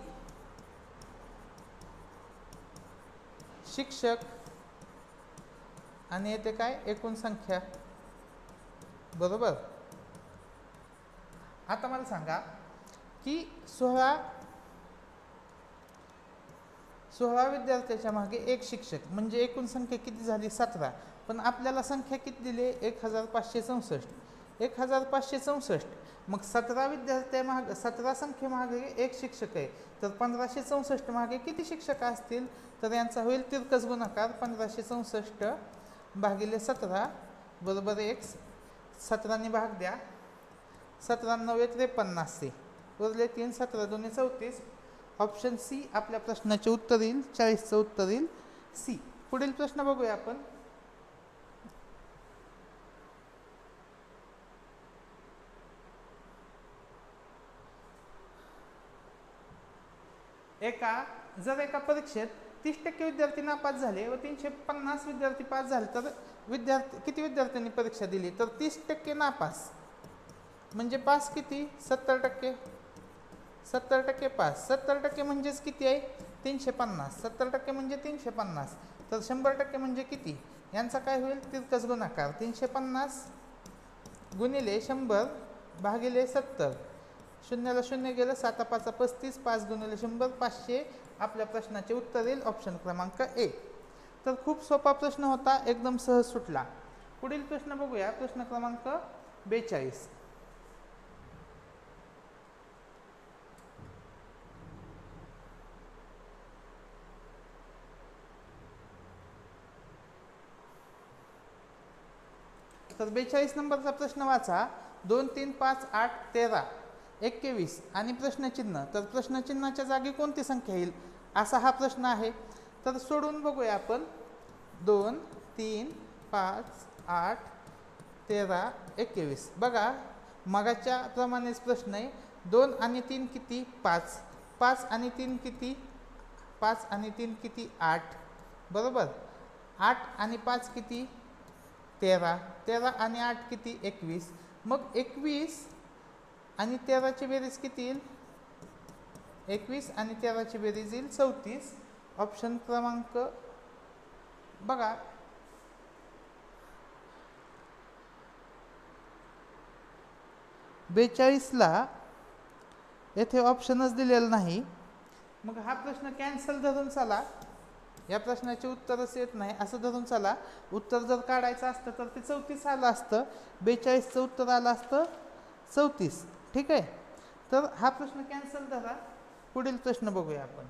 शिक्षक आणि येते काय? एकूण संख्या, बरोबर. आता मला सांगा की 16 विद्यार्थ्याच्या मागे एक शिक्षक म्हणजे एकूण संख्या किती झाली? 17. पण आपल्याला संख्या किती दिली? 1564. 1564 मग 17 विद्यार्थ्यामागे 17 संख्येमागे एक शिक्षक आहे. तर 1564 मागे किती शिक्षक असतील? तर यांचा होईल तिरकस गुणाकार. 1564 भागिले 17 बरोबर x. 17 ने भाग द्या. 17 9 53 उरले 3. 17 2 34. ऑप्शन सी आपल्या प्रश्नाचे उत्तर येईल. 40चं उत्तर येईल सी. पुढील प्रश्न बघूया आपण. जर एका परीक्षेत 30% विद्यार्थी नापास झाले व 350 विद्यार्थी पास झाले तर किती विद्यार्थ्यांनी परीक्षा दिली? तर 30% नापास म्हणजे पास किती? 70%. 70% पास. 70% म्हणजेच किती आहे? 350. 70% म्हणजे 350. तर 100% म्हणजे किती? यांचा काय होईल? तिरकस गुणाकार. 350 गुणिले 100 भागिले 70. शून्याला शून्य गेलं, 7 5 35, 5 गुणिले 100 500. आपल्या प्रश्नाचे उत्तर येईल ऑप्शन क्रमांक ए. तर खूप सोपा प्रश्न होता, एकदम सहज सुटला. पुढील प्रश्न बघूया, प्रश्न क्रमांक 42. तर 42 नंबरचा प्रश्न वाचा. 2 3 5 8 13 21 आणि प्रश्नचिन्ह. तर प्रश्नचिन्हाच्या जागी कोणती संख्या येईल असा हा प्रश्न आहे. तर सोडून बघूया आपण. 2 3 5 8 13 21. बघा मगाच्या प्रमाणेच प्रश्न आहे. 2 आणि 3 किती? 5. 5 आणि 3 किती? 5 आणि 3 किती? 8. बरोबर. 8 आणि 5 किती? 13. 13 आणि 8 किती? 21. मग 21 आणि 13ची बेरीज किती येईल? 21 आणि 13ची बेरीज येईल 34. ऑप्शन क्रमांक बघा. बेचाळीसला येथे ऑप्शनच दिलेला नाही. मग हा प्रश्न कॅन्सल धरून चला. या प्रश्नाचे उत्तरच येत नाही असं धरून चला. उत्तर जर काढायचं असतं तर ते 34 आलं असतं. 42चं उत्तर आलं असतं 34. ठीक आहे. तर हा प्रश्न कॅन्सल धरा. पुढील प्रश्न बघूया आपण.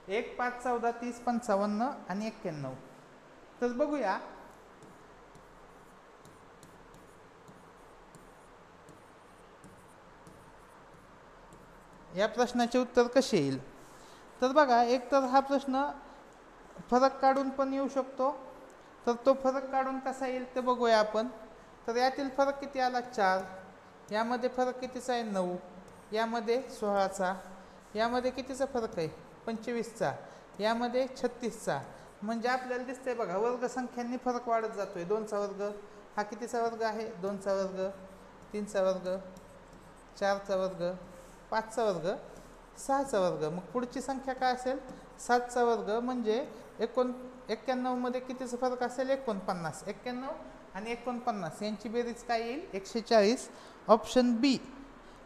एक 5 14 30 55 आणि 91. तर बघूया. या प्रश्नाचे उत्तर कसे येईल? तर बघा, एक तर हा प्रश्न फरक काढून पण येऊ शकतो. तर तो फरक काढून कसा येईल ते बघूया आपण. तर यातील फरक किती आला? 4. यामध्ये फरक कितीचा आहे? 9. यामध्ये 16चा. यामध्ये कितीचा फरक आहे? 25चा. यामध्ये 36चा. म्हणजे आपल्याला दिसतंय बघा, वर्गसंख्यांनी फरक वाढत जातोय. 2चा वर्ग हा कितीचा वर्ग आहे? 2चा वर्ग. 3चा वर्ग, 4चा वर्ग, 5चा वर्ग, 6चा वर्ग. मग पुढची संख्या काय असेल? 7चा वर्ग. म्हणजे 91 मध्ये कितीचा फरक असेल? 49. 91 आणि 49 यांची बेरीज काय येईल? 140. ऑप्शन बी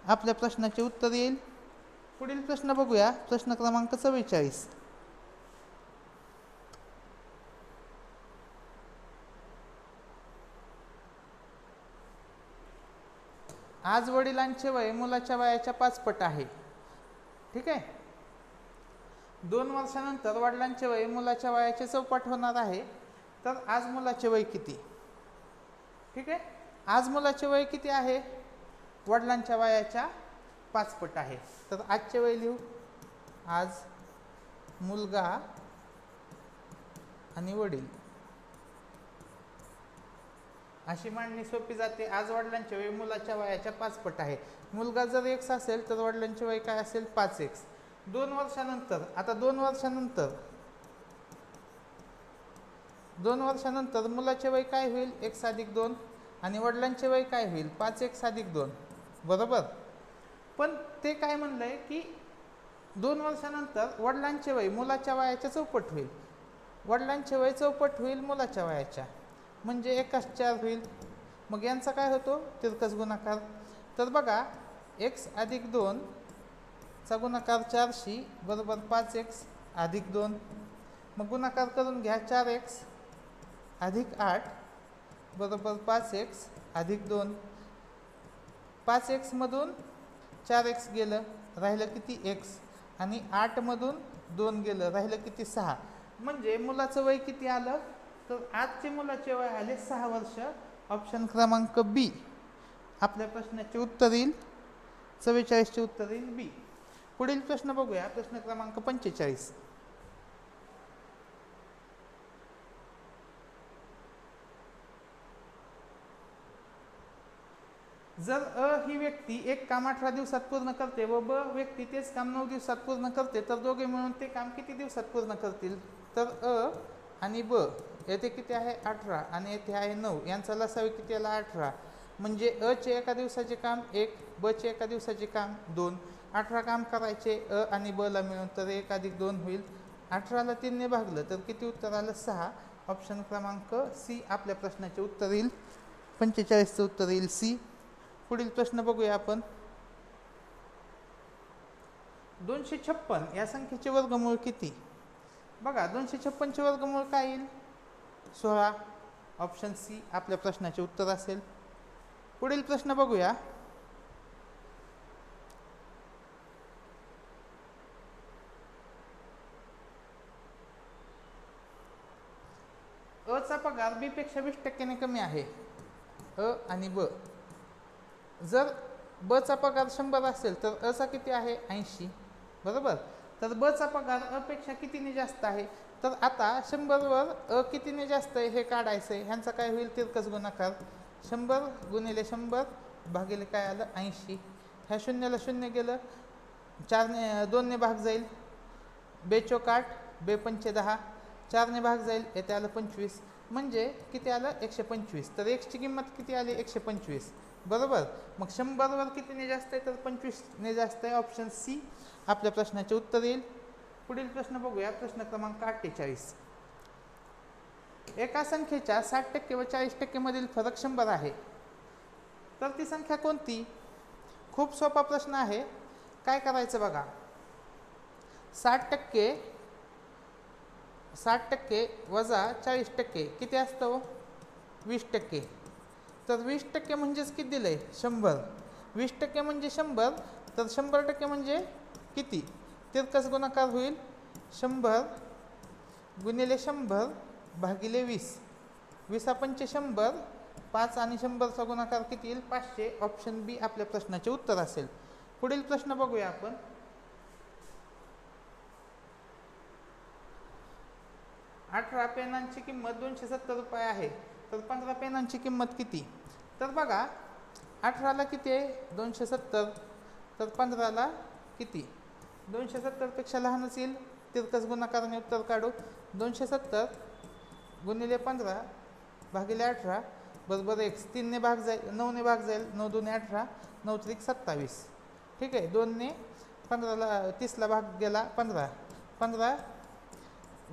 आपल्या प्रश्नाचे उत्तर येईल. पुढील प्रश्न बघूया, प्रश्न क्रमांक 44. आज वडिलांचे वय मुलाच्या वयाच्या 5 पट आहे. ठीक आहे. 2 वर्षानंतर वडिलांचे वय मुलाच्या वयाचे 4 पट होणार आहे. तर आज मुलाचे वय किती? ठीक आहे. आज मुलाचे वय किती आहे? वडिलांच्या वयाच्या 5 पट आहे. तर आजचे वय लिहू. आज मुलगा आणि वडील अशी मांडणी सोपी जाते. आज वडिलांचे वय मुलाच्या वयाच्या 5 पट आहे. मुलगा जर x असेल तर वडिलांचे वय काय असेल? 5x. 2 वर्षानंतर, आता 2 वर्षानंतर मुलाचे वय काय होईल? x अधिक 2 आणि वडिलांचे वय काय होईल? 5x अधिक 2. बरोबर. पण ते काय म्हणलंय की 2 वर्षानंतर वडिलांचे वय मुलाच्या वयाच्या चौपट होईल. वडिलांचे वय चौपट होईल मुलाच्या वयाच्या, म्हणजे 1/4 होईल. मग यांचा काय होतो? तिरकस गुणाकार. तर बघा, x अधिक 2 चा गुणाकार 4शी बरोबर 5x अधिक 2. मग गुणाकार करून घ्या. 4x अधिक 8 बरोबर 5x अधिक 2. 5x मधून 4x गेलं, राहिलं किती? x. आणि 8 मधून 2 गेलं, राहिलं किती? 6. म्हणजे मुलाचं वय किती आलं? तर आजचे मुलाचे वय आले 6 वर्ष. ऑप्शन क्रमांक बी आपल्या प्रश्नाचे उत्तर येईल. 44चे उत्तर येईल बी. पुढील प्रश्न बघूया, प्रश्न क्रमांक 45. जर ही व्यक्ती एक काम 18 दिवसात पूर्ण करते व ब व्यक्ती तेच काम 9 दिवसात पूर्ण करते तर दोघे मिळून ते काम किती दिवसात पूर्ण करतील? तर आणि ब येथे किती आहे 18 आणि येथे आहे 9, यांचा लसावी किती आला 18. म्हणजे चे एका दिवसाचे काम 1, ब चे एका दिवसाचे काम 2. 18 काम करायचे आणि ब ला मिळून तर 1 + 2 होईल. 18ला 3 ने भागलं तर किती उत्तर आलं 6. ऑप्शन क्रमांक सी आपल्या प्रश्नाचे उत्तर येईल. 45चं उत्तर येईल सी. पुढील प्रश्न बघूया आपण. 256 या संख्येचे वर्गमूळ किती? बघा 256 चे वर्गमूळ काय येईल? 16. ऑप्शन सी आपल्या प्रश्नाचे उत्तर असेल. पुढील प्रश्न बघूया. चा पगार बी पेक्षा 20% कमी आहे. आणि ब. जर ब चा पगार 100 असेल तर चा किती आहे 80. बरोबर. तर ब चा पगार पेक्षा कितीने जास्त आहे? तर आता 100 वर कितीने जास्त आहे हे काढायचं आहे. ह्यांचा काय होईल? तिरकस गुणाकार. 100 गुणिले 100 भागिले काय आलं 80. ह्या शून्याला शून्य गेलं, 4 ने 2 ने भाग जाईल, बेचोक 8, बेपंचे 10, 4 ने भाग जाईल, येथे आलं 25. म्हणजे किती आलं 125. तर x ची किंमत किती आली 125. बरोबर. मग 100 वर कितीने जास्त आहे? तर 25 ने जास्त आहे. ऑप्शन सी आपल्या प्रश्नाचे उत्तर येईल. पुढील प्रश्न बघूया. प्रश्न क्रमांक 48. एका संख्येच्या 60% व 40% मधील फरक 100 आहे, तर ती संख्या कोणती? खूप सोपा प्रश्न आहे. काय करायचं बघा. 60% वजा 40% किती असतं? 20%. तर 20% म्हणजेच किती दिलंय 100. 20% म्हणजे 100. तर 100% म्हणजे किती? तिरकस गुणाकार होईल. 100 गुणिले 100 भागिले 20. 20 पंचे 100, 5 आणि 100चा गुणाकार किती येईल 500. ऑप्शन बी आपल्या प्रश्नाचे उत्तर असेल. पुढील प्रश्न बघूया आपण. 18 पेनांची किंमत 270 रुपये आहे, तर 15 पेनांची किंमत किती? तर बघा 18ला किती आहे 270, तर 15ला किती? 270 पेक्षा लहानच येईल. तिरकस गुणाकाराने उत्तर काढू. 270 गुणिले 15 भागिले 18 बरोबर x. 3 ने भाग जाईल, 9 ने भाग जाईल, 9 2 18, 9 3 27. ठीक आहे. 2 ने 15ला 30ला भाग गेला 15. 15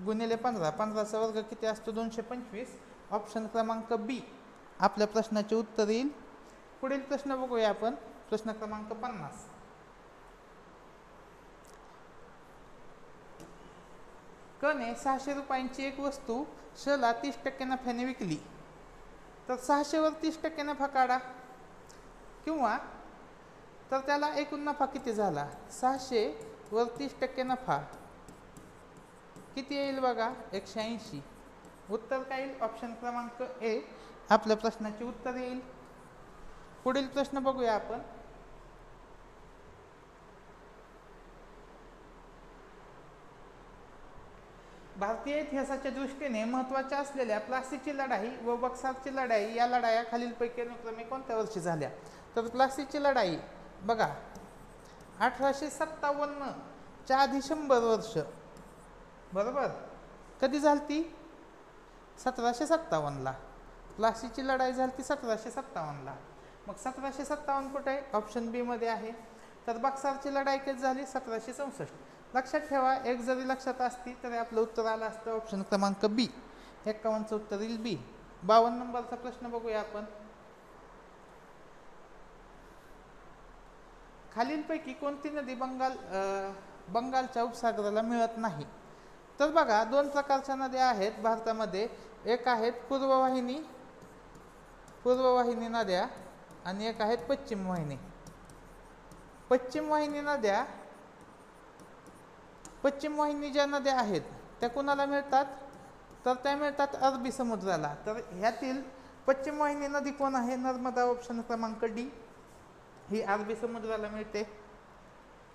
गुणिले 15, 15चा वर्ग किती असतो 225. ऑप्शन क्रमांक बी आपल्या प्रश्नाचे उत्तर येईल. पुढील प्रश्न बघूया आपण. प्रश्न क्रमांक 50. कने 600 रुपयांची एक वस्तू ला 30% नफ्याने विकली, तर 600 वर 30% नफा काढा. किंवा तर त्याला एकूण नफा किती झाला? 600 वर 30% नफा किती येईल बघा 180. उत्तर काय येईल? ऑप्शन क्रमांक ए आपल्या प्रश्नाचे उत्तर येईल. पुढील प्रश्न बघूया आपण. भारतीय इतिहासाच्या दृष्टीने महत्त्वाच्या असलेल्या प्लासीची लढाई व बक्सारची लढाई या लढाया खालीलपैकी अनुक्रमे कोणत्या वर्षी झाल्या? तर प्लासीची लढाई बघा 1857 च्या आधी 100 वर्ष. बरोबर. कधी झालती? 1757 ला. प्लासीची लढाई झाली 1757 ला. मग 1757 कुठे आहे? ऑप्शन बी मध्ये आहे. तर बक्सारची लढाई कधी झाली? 1764. लक्षात ठेवा, एक जरी लक्षात असती तरी आपलं उत्तर आलं असतं ऑप्शन क्रमांक बी. 51चं उत्तर येईल बी. 52 नंबरचा प्रश्न बघूया आपण. खालीलपैकी कोणती नदी बंगालच्या उपसागराला मिळत नाही? तर बघा 2 प्रकारच्या नद्या आहेत भारतामध्ये. एक आहेत पूर्ववाहिनी नद्या आणि एक आहेत पश्चिम वाहिनी. पश्चिम वाहिनी ज्या नद्या आहेत त्या कोणाला मिळतात? तर त्या मिळतात अरबी समुद्राला. तर ह्यातील पश्चिम वाहिनी नदी कोण आहे? नर्मदा. ऑप्शन क्रमांक डी ही अरबी समुद्राला मिळते.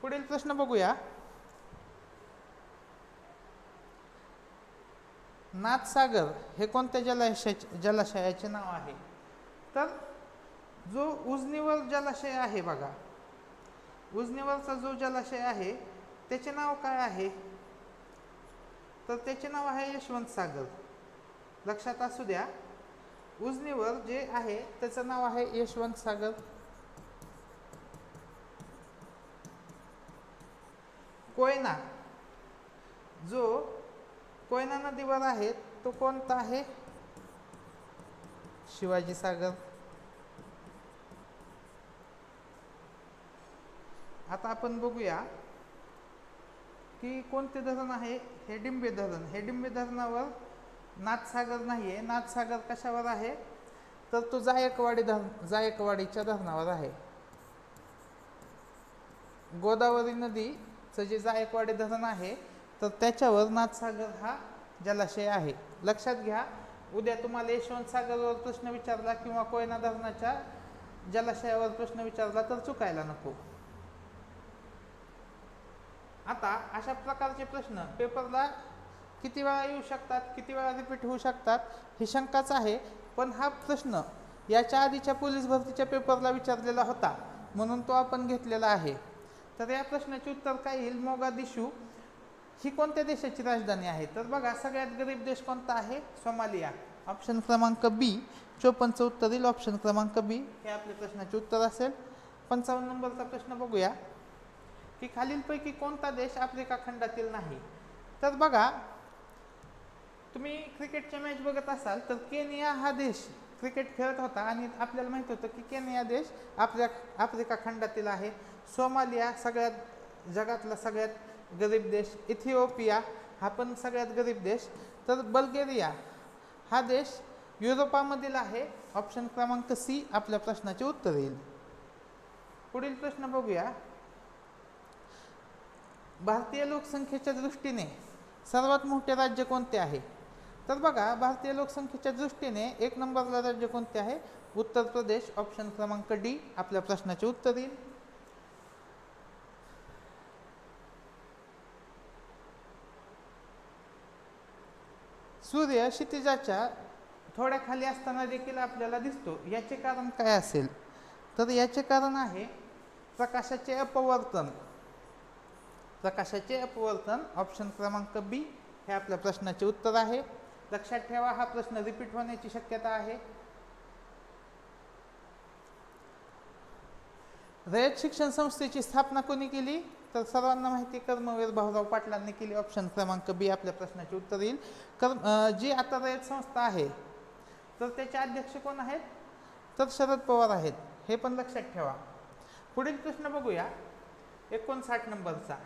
पुढील प्रश्न बघूया. नाथसागर हे कोणत्या जलाशयाचे नाव आहे? तर जो उजनीवर जलाशय आहे बघा, उजनीवरचा जो जलाशय आहे त्याचे नाव काय आहे? तर त्याचे नाव आहे यशवंत सागर. लक्षात असू द्या, उजनीवर जे आहे त्याचं नाव आहे यशवंत सागर. कोयना, जो कोयना नदीवर आहे तो कोणता आहे? शिवाजी सागर. आता आपण बघूया की कोणते धरण आहे? हेडिंबे धरण. हेडिंबे धरणावर नाथसागर नाही आहे. नाथसागर कशावर आहे? तर तो जायकवाडीच्या धरणावर आहे. गोदावरी नदीचं जे जायकवाडी धरण आहे तर त्याच्यावर नाथसागर हा जलाशय आहे. लक्षात घ्या, उद्या तुम्हाला यशवंत सागरवर प्रश्न विचारला किंवा कोयना धरणाच्या जलाशयावर प्रश्न विचारला तर चुकायला नको. आता अशा प्रकारचे प्रश्न पेपरला किती वेळा येऊ शकतात, किती वेळा रिपीट होऊ शकतात ही शंकाच आहे. पण हा प्रश्न याच्या आधीच्या पोलीस भरतीच्या पेपरला विचारलेला होता म्हणून तो आपण घेतलेला आहे. तर या प्रश्नाचे उत्तर काय येईल? मोगादिशू ही कोणत्या देशाची राजधानी आहे? तर बघा, सगळ्यात गरीब देश कोणता आहे? सोमालिया. ऑप्शन क्रमांक बी. 54चं उत्तर येईल ऑप्शन क्रमांक बी. हे आपल्या प्रश्नाचे उत्तर असेल. 55 नंबरचा प्रश्न बघूया की खालीलपैकी कोणता देश आफ्रिका खंडातील नाही? तर बघा, तुम्ही क्रिकेटच्या मॅच बघत असाल तर केनिया हा देश क्रिकेट खेळत होता आणि आपल्याला माहित होतं की केनिया देश आफ्रिका खंडातील आहे. सोमालिया सगळ्यात जगातला सगळ्यात गरीब देश. इथिओपिया हा पण सगळ्यात गरीब देश. तर बल्गेरिया हा देश युरोपामधील आहे. ऑप्शन क्रमांक सी आपल्या प्रश्नाचे उत्तर येईल. पुढील प्रश्न बघूया. भारतीय लोकसंख्येच्या दृष्टीने सर्वात मोठे राज्य कोणते आहे? तर बघा, भारतीय लोकसंख्येच्या दृष्टीने 1 नंबरला राज्य कोणते आहे? उत्तर प्रदेश. ऑप्शन क्रमांक डी आपल्या प्रश्नाचे उत्तर येईल. सूर्य क्षितिजाच्या थोड्या खाली असताना देखील आपल्याला दिसतो, याचे कारण काय असेल? तर याचे कारण आहे प्रकाशाचे अपवर्तन. प्रकाशाचे अपवर्तन. ऑप्शन क्रमांक बी हे आपल्या प्रश्नाचे उत्तर आहे. लक्षात ठेवा, हा प्रश्न रिपीट होण्याची शक्यता आहे. रयत शिक्षण संस्थेची स्थापना कोणी केली? तर सर्वांना माहिती, कर्मवीर भाऊराव पाटलांनी केली. ऑप्शन क्रमांक बी आपल्या प्रश्नाचे उत्तर येईल. जी आता रयत संस्था आहे तर त्याचे अध्यक्ष कोण आहेत? तर शरद पवार आहेत. हे पण लक्षात ठेवा. पुढील प्रश्न बघूया 59 नंबरचा.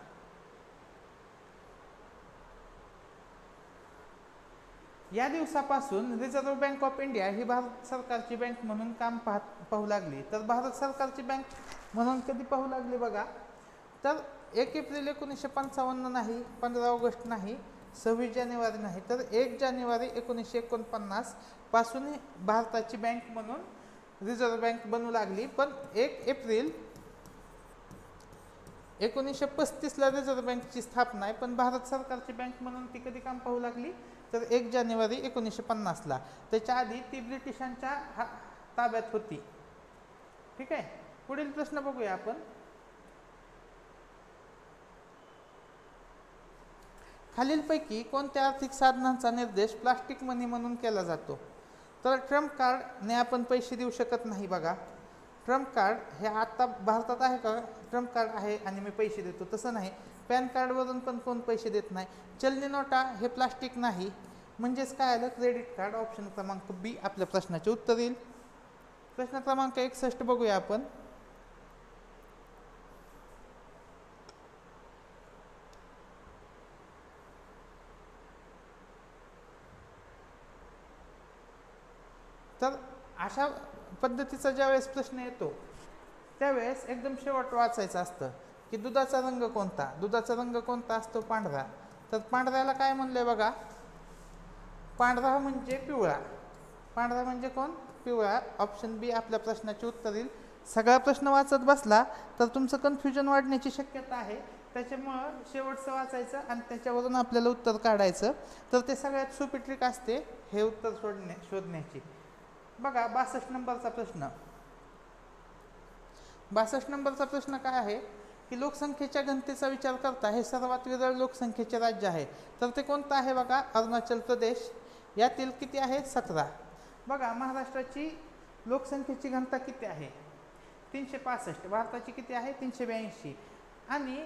या दिवसापासून रिझर्व्ह बँक ऑफ इंडिया ही भारत सरकारची बँक म्हणून काम पाहू लागली. तर भारत सरकारची बँक म्हणून कधी पाहू लागली बघा? तर 1 एप्रिल 1955 नाही, 15 ऑगस्ट नाही, 26 जानेवारी नाही, तर 1 जानेवारी 1949 पासून भारताची बँक म्हणून रिझर्व्ह बँक बनू लागली. पण 1 एप्रिल 1935ला रिझर्व्ह बँकची स्थापना आहे, पण भारत सरकारची बँक म्हणून ती कधी काम पाहू लागली? तर 1 जानेवारी 1950ला. त्याच्या आधी ती ब्रिटिशांच्या ताब्यात होती. ठीक आहे. पुढील प्रश्न बघूया आपण. खालीलपैकी कोणत्या आर्थिक साधनांचा निर्देश प्लास्टिक मनी म्हणून केला जातो? तर ट्रम्प कार्डने आपण पैसे देऊ शकत नाही बघा. ट्रम्प कार्ड हे आता भारतात आहे का? ट्रम्प कार्ड आहे आणि मी पैसे देतो, तसं नाही. पॅन कार्डवरून पण कोण पैसे देत नाही. चलनी नोटा हे प्लास्टिक नाही. म्हणजेच काय आलं? Credit card. ऑप्शन क्रमांक बी आपल्या प्रश्नाचे उत्तर येईल. प्रश्न क्रमांक 61 बघूया आपण. तर अशा पद्धतीचा ज्यावेळेस प्रश्न येतो त्यावेळेस एकदम शेवट वाचायचं असतं की दुधाचा रंग कोणता? दुधाचा रंग कोणता असतो? पांढरा. तर पांढऱ्याला काय म्हणलंय बघा? पांढरा म्हणजे पिवळा. पांढरा म्हणजे कोण? पिवळा. ऑप्शन बी आपल्या प्रश्नाचे उत्तर येईल. सगळा प्रश्न वाचत बसला तर तुमचं कन्फ्युजन वाढण्याची शक्यता आहे. त्याच्यामुळं शेवटचं वाचायचं आणि त्याच्यावरून आपल्याला उत्तर काढायचं. तर ते सगळ्यात सोपी ट्रिक असते हे उत्तर शोधण्याची. बघा 62 नंबरचा प्रश्न. 62 नंबरचा प्रश्न काय आहे की लोकसंख्येच्या घनतेचा विचार करता हे सर्वात विरळ लोकसंख्येचे राज्य आहे, तर ते कोणतं आहे बघा, अरुणाचल प्रदेश. यातील किती आहे, 17. बघा महाराष्ट्राची लोकसंख्येची घनता किती आहे, 365. भारताची किती आहे, 382. आणि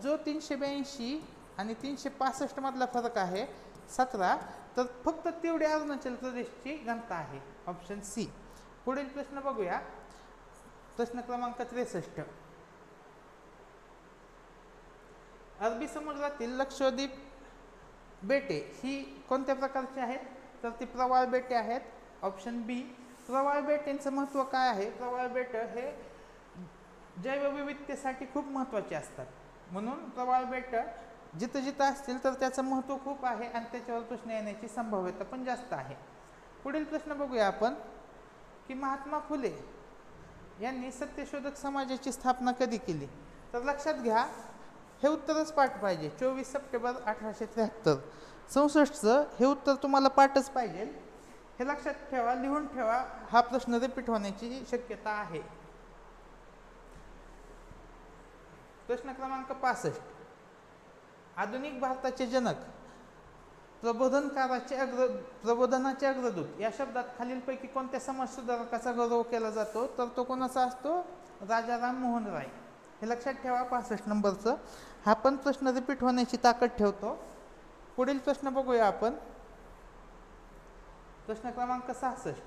जो 382 आणि 365 मधला फरक आहे 17, तर फक्त तेवढी अरुणाचल प्रदेशची घनता आहे, ऑप्शन सी. पुढील प्रश्न बघूया, प्रश्न क्रमांक 63. अरबी समुद्रातील लक्षद्वीप बेटे ही कोणत्या प्रकारची आहेत, तर ती प्रवाळ बेटे आहेत, ऑप्शन बी. प्रवाळ बेटांचं महत्त्व काय आहे, प्रवाळ बेट हे जैवविविधतेसाठी खूप महत्त्वाचे असतात, म्हणून प्रवाळ बेट जिथं जिथं असतील तर त्याचं महत्त्व खूप आहे आणि त्याच्यावर प्रश्न येण्याची संभाव्यता पण जास्त आहे. पुढील प्रश्न बघूया आपण की महात्मा फुले यांनी सत्यशोधक समाजाची स्थापना कधी केली, तर लक्षात घ्या हे उत्तरच पाठ पाहिजे. 24 सप्टेंबर 1873. 64चं हे उत्तर तुम्हाला पाठच पाहिजे, हे लक्षात ठेवा, लिहून ठेवा, हा प्रश्न रिपीट होण्याची शक्यता आहे. प्रश्न क्रमांक 65. आधुनिक भारताचे जनक, प्रबोधनाचे अग्रदूत या शब्दात खालीलपैकी कोणत्या समाजसुधारकाचा गौरव केला जातो, तर तो कोणाचा असतो, राजा राममोहन राय. हे लक्षात ठेवा 65 नंबरचं. हा पण प्रश्न रिपीट होण्याची ताकद ठेवतो. पुढील प्रश्न बघूया आपण, प्रश्न क्रमांक 66.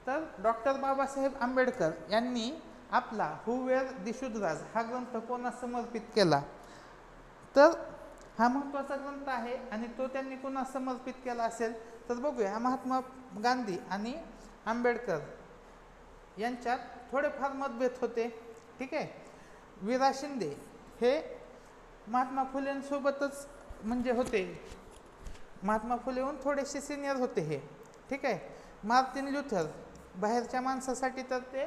तर डॉक्टर बाबासाहेब आंबेडकर यांनी आपला हू वेअर दी शूद्राज हा ग्रंथ कोणास समर्पित केला, तर हा महत्त्वाचा ग्रंथ आहे आणि तो त्यांनी कोणास समर्पित केला असेल, तर बघूया, महात्मा गांधी आणि आंबेडकर यांच्यात थोडेफार मतभेद होते, ठीक आहे. विरा शिंदे हे महात्मा फुलेंसोबतच म्हणजे होते, महात्मा फुलेहून थोडेसे सिनियर होते हे, ठीक आहे. मार्टिन ल्युथर बाहेरच्या माणसासाठी तर ते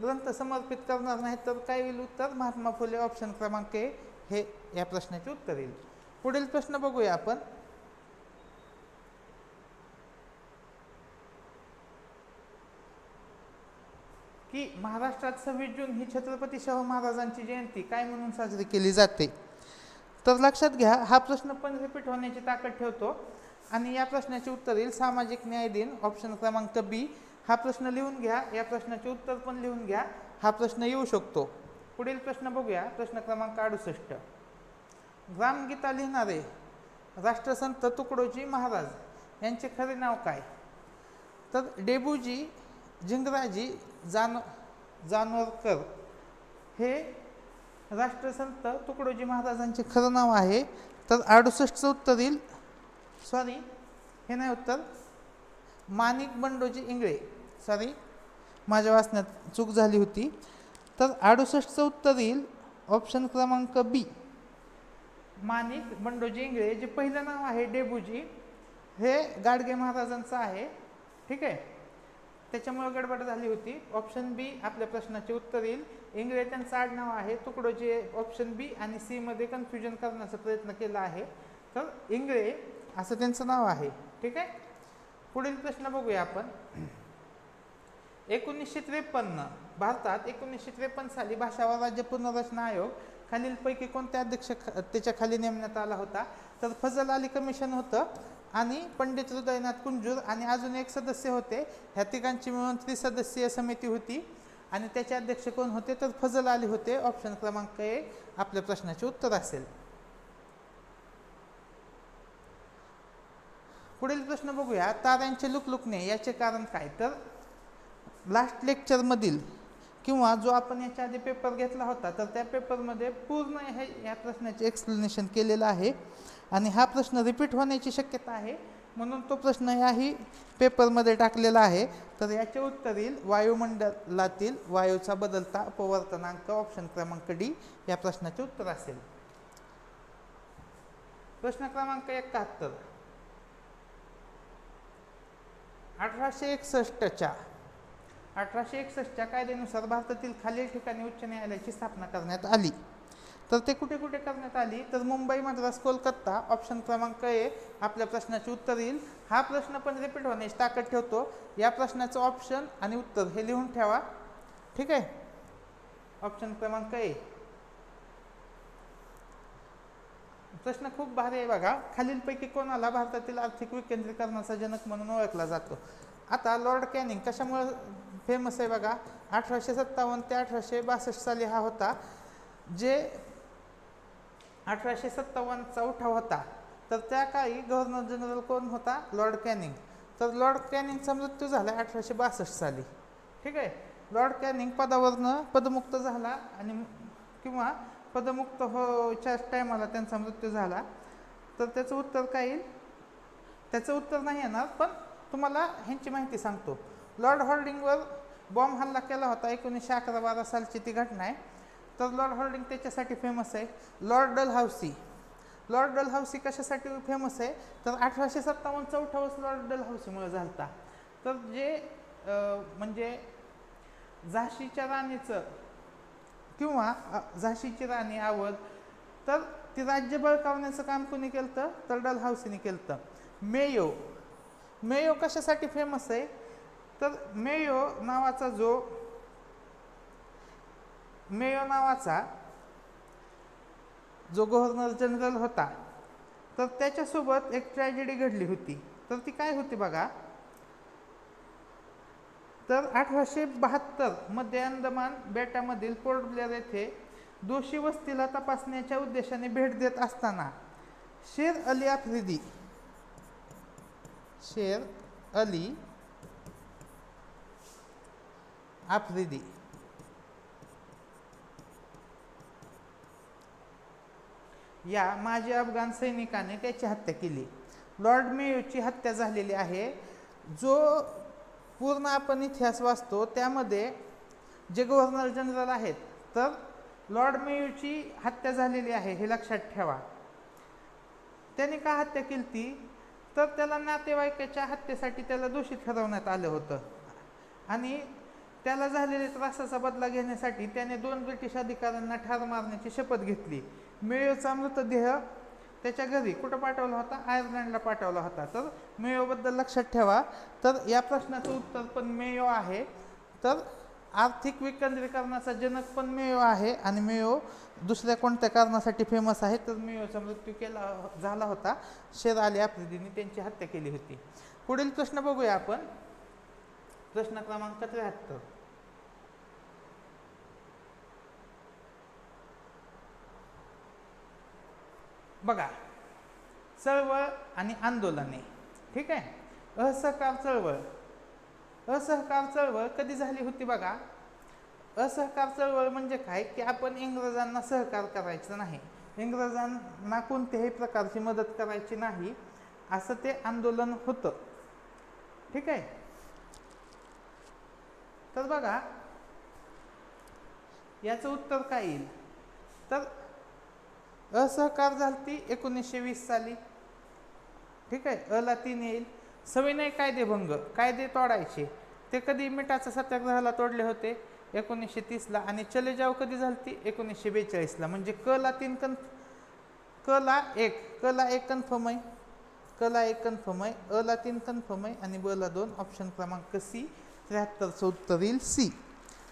ग्रंथ समर्पित करणार नाहीत, तर काय येईल उत्तर, महात्मा फुले, ऑप्शन क्रमांक ए हे या प्रश्नाचे उत्तर येईल. पुढील प्रश्न बघूया आपण, की महाराष्ट्रात 26 जून ही छत्रपती शाहू महाराजांची जयंती काय म्हणून साजरी केली जाते, तर लक्षात घ्या हा प्रश्न पण रिपीट होण्याची ताकद ठेवतो आणि या प्रश्नाचे उत्तर येईल सामाजिक न्याय दिन, ऑप्शन क्रमांक बी. हा प्रश्न लिहून घ्या, या प्रश्नाचे उत्तर पण लिहून घ्या, हा प्रश्न येऊ शकतो. पुढील प्रश्न बघूया, प्रश्न क्रमांक 68. ग्रामगीता लिहिणारे राष्ट्रसंत तुकडोजी महाराज यांचे खरे नाव काय, तर डेबूजी झिंगराजी जानोरकर हे राष्ट्रसंत तुकडोजी महाराजांचे खरं नाव आहे, तर 68चं उत्तर येईल, सॉरी हे नाही उत्तर, माणिक बंडोजी इंगळे, सॉरी माझ्या वाचण्यात चूक झाली होती, तर 68चं उत्तर येईल ऑप्शन क्रमांक बी, माणिक बंडोजी इंगळे. जे पहिलं नाव आहे डेबूजी हे गाडगे महाराजांचं आहे, ठीक आहे, त्याच्यामुळे गडबड झाली होती. ऑप्शन बी आपल्या प्रश्नाचे उत्तर येईल. इंगळे त्यांचं आडनाव आहे, तुकडोजी ऑप्शन बी आणि सी मध्ये कन्फ्युजन करण्याचा प्रयत्न केला आहे, तर इंगळे असं त्यांचं नाव आहे, ठीक आहे. पुढील प्रश्न बघूया आपण, 1953 भारतात 1953 साली भाषा व राज्य पुनर्रचना आयोग खालीलपैकी कोणत्या अध्यक्षतेच्या खाली नेमण्यात आला होता, तर फजल अली कमिशन होतं आणि पंडित हृदयनाथ कुंजूर आणि अजून एक सदस्य होते, ह्या तिघांची मिळून त्रिसदस्यीय समिती होती आणि त्याचे अध्यक्ष कोण होते, तर फजल अली होते, ऑप्शन क्रमांक ए आपल्या प्रश्नाचे उत्तर असेल. पुढील प्रश्न बघूया, ताऱ्यांचे लुकलुकणे याचे कारण काय, तर लास्ट लेक्चरमधील किंवा जो आपण याच्या आधी पेपर घेतला होता तर त्या पेपरमध्ये पूर्ण या प्रश्नाचे एक्सप्लेनेशन केलेलं आहे आणि हा प्रश्न रिपीट होण्याची शक्यता आहे, म्हणून तो प्रश्न याही पेपरमध्ये टाकलेला आहे. तर याचे उत्तर येईल वायुमंडलातील वायूचा बदलता अपवर्तनांक, ऑप्शन क्रमांक डी या प्रश्नाचे उत्तर असेल. प्रश्न क्रमांक 71. 1861च्या कायद्यानुसार भारतातील खालील ठिकाणी उच्च न्यायालयाची स्थापना करण्यात आली, तर ते कुठे कुठे करण्यात आली, तर मुंबई, मद्रास, कोलकाता. ऑप्शन क्रमांक ए आपल्या प्रश्नाचे उत्तर येईल. हा प्रश्न पण रिपीट होण्याची ताकद ठेवतो. या प्रश्नाचं ऑप्शन आणि उत्तर हे लिहून ठेवा. ठीक आहे, ऑप्शन क्रमांक ए. प्रश्न खूप भारी आहे बघा. खालीलपैकी कोणाला भारतातील आर्थिक विकेंद्रीकरणाचा जनक म्हणून ओळखला जातो? आता लॉर्ड कॅनिंग कशामुळे फेमस आहे बघा. 1857 ते 1862 साली हा होता. जे 1857चा उठाव होता, तर त्या काळी गव्हर्नर जनरल कोण होता? Lord Canning. तर लॉर्ड कॅनिंगचा मृत्यू झाला 1862 साली. ठीक आहे, लॉर्ड कॅनिंग पदावरनं पदमुक्त झाला आणि किंवा पदमुक्त होच्या टायमाला त्यांचा मृत्यू झाला. तर त्याचं उत्तर काय येईल? त्याचं उत्तर नाही येणार, पण तुम्हाला ह्यांची माहिती सांगतो. लॉर्ड हॉर्डिंगवर बॉम्ब हल्ला केला होता 1911-12 सालची ती घटना आहे. तर लॉर्ड हॉर्डिंग त्याच्यासाठी फेमस आहे. Lord Dalhousie. लॉर्ड डलहौसी कशासाठी फेमस आहे? तर 1857चा उठावच लॉर्ड डलहौसीमुळे झाला होता. तर जे म्हणजे झाशीच्या राणीचं किंवा झाशीची राणी आवड, तर ती राज्य बळकावण्याचं काम कोणी केलं? तर डलहौसीने केलं. मेयो. मेयो कशासाठी फेमस आहे? तर मेयो नावाचा जो गव्हर्नर जनरल होता, तर त्याच्यासोबत एक ट्रॅजेडी घडली होती. तर ती काय होती बघा. तर 1872 मध्ये अंदमान बेटामधील पोर्ट ब्लेअर येथे दोषी वस्तीला तपासण्याच्या उद्देशाने भेट देत असताना शेर अली आफ्रिदी या माजी अफगाण सैनिकाने त्याची हत्या केली. लॉर्ड मेयोची हत्या झालेली आहे. जो पूर्ण आपण इतिहास वाचतो त्यामध्ये जे गव्हर्नर जनरल आहेत, तर लॉर्ड मेयोची हत्या झालेली आहे हे लक्षात ठेवा. त्याने का हत्या केली ती? तर त्याला नातेवाईकाच्या हत्येसाठी त्याला दोषी ठरवण्यात आलं होतं आणि त्याला झालेल्या त्रासाचा बदला घेण्यासाठी त्याने 2 ब्रिटिश अधिकाऱ्यांना ठार मारण्याची शपथ घेतली. मेयोचा मृतदेह त्याच्या घरी कुठं पाठवला होता? आयर्लंडला पाठवला होता. तर मेयोबद्दल लक्षात ठेवा. तर या प्रश्नाचं उत्तर पण मेयो आहे. तर आर्थिक विकेंद्रीकरणाचा जनक पण मेयो आहे आणि मेयो दुसऱ्या कोणत्या कारणासाठी फेमस आहे? तर मेयोचा मृत्यू झाला होता. शेर अली आफ्रिदीने त्यांची हत्या केली होती. पुढील प्रश्न बघूया आपण. प्रश्न क्रमांक 73. बघा, चळवळ आणि आंदोलने. ठीक आहे, असहकार चळवळ कधी झाली होती बघा. असहकार चळवळ म्हणजे काय की आपण इंग्रजांना सहकार करायचं नाही, इंग्रजांना कोणत्याही प्रकारची मदत करायची नाही, असं ते आंदोलन होतं. ठीक आहे, तर बघा याचं उत्तर काय येईल? तर असहकार झालती 1920 साली. ठीक आहे, अला 3 येईल. सविनय कायदे तोडायचे ते कधी? मिठाचा सत्याग्रहाला तोडले होते 1930ला. आणि चले जाव कधी झालती? 1942ला. म्हणजे कला 1 कन्फर्म आहे, अला 3 कन्फर्म आहे आणि बला 2. ऑप्शन क्रमांक सी 73चं उत्तर येईल सी.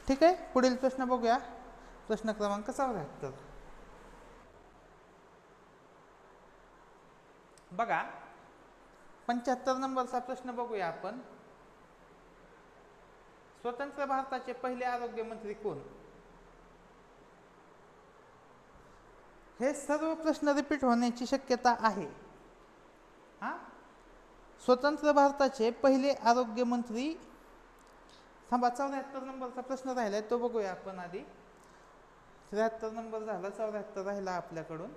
ठीक आहे, पुढील प्रश्न बघूया. प्रश्न क्रमांक 74. बघा, 75 नंबरचा प्रश्न बघूया आपण. स्वतंत्र भारताचे पहिले आरोग्यमंत्री कोण? हे सर्व प्रश्न रिपीट होण्याची शक्यता आहे. स्वतंत्र भारताचे पहिले आरोग्यमंत्री. थांबा, 74 नंबरचा प्रश्न राहिलाय तो बघूया आपण आधी. 73 नंबर झाला, 74 राहिला आपल्याकडून.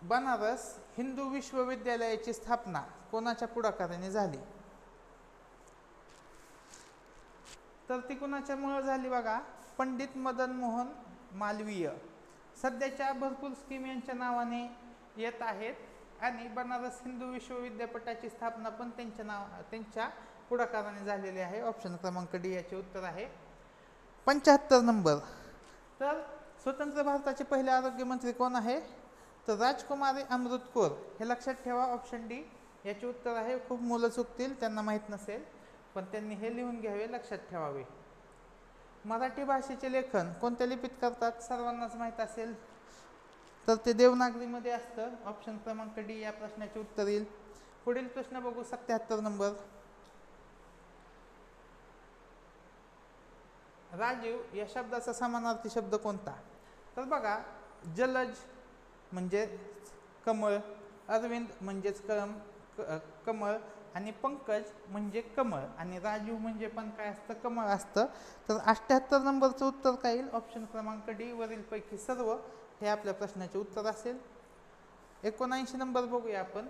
बनारस हिंदू विश्वविद्यालयाची स्थापना कोणाच्या पुढाकाराने झाली? तर ती कोणाच्यामुळे झाली बघा? पंडित मदन मोहन मालवीय. सध्याच्या भरपूर स्कीम यांच्या नावाने येत आहेत आणि बनारस हिंदू विश्वविद्यापीठाची स्थापना पण त्यांच्या पुढाकाराने झालेले आहे. ऑप्शन क्रमांक डी याचे उत्तर आहे. 75 नंबर. तर स्वतंत्र भारताचे पहिले आरोग्यमंत्री कोण आहे? तर राजकुमारी अमृत कौर. हे लक्षात ठेवा. ऑप्शन डी याचे उत्तर आहे. खूप मुलं चुकतील, त्यांना माहीत नसेल, पण त्यांनी हे लिहून घ्यावे, लक्षात ठेवावे. मराठी भाषेचे लेखन कोणत्या लिपीत करतात? सर्वांनाच माहीत असेल, तर ते देवनागरीमध्ये असतं. ऑप्शन क्रमांक डी या प्रश्नाचे उत्तर येईल. पुढील प्रश्न बघू. 77 नंबर. राजीव या शब्दाचा समानार्थी शब्द कोणता? तर बघा, जलज म्हणजे कमळ, अरविंद म्हणजेच कमळ, आणि पंकज म्हणजे कमळ, आणि राजीव म्हणजे पण काय असतं? कमळ असतं. तर 78 नंबरचं उत्तर काय येईल? ऑप्शन क्रमांक डी वरीलपैकी सर्व हे आपल्या प्रश्नाचे उत्तर असेल. 79 नंबर बघूया आपण.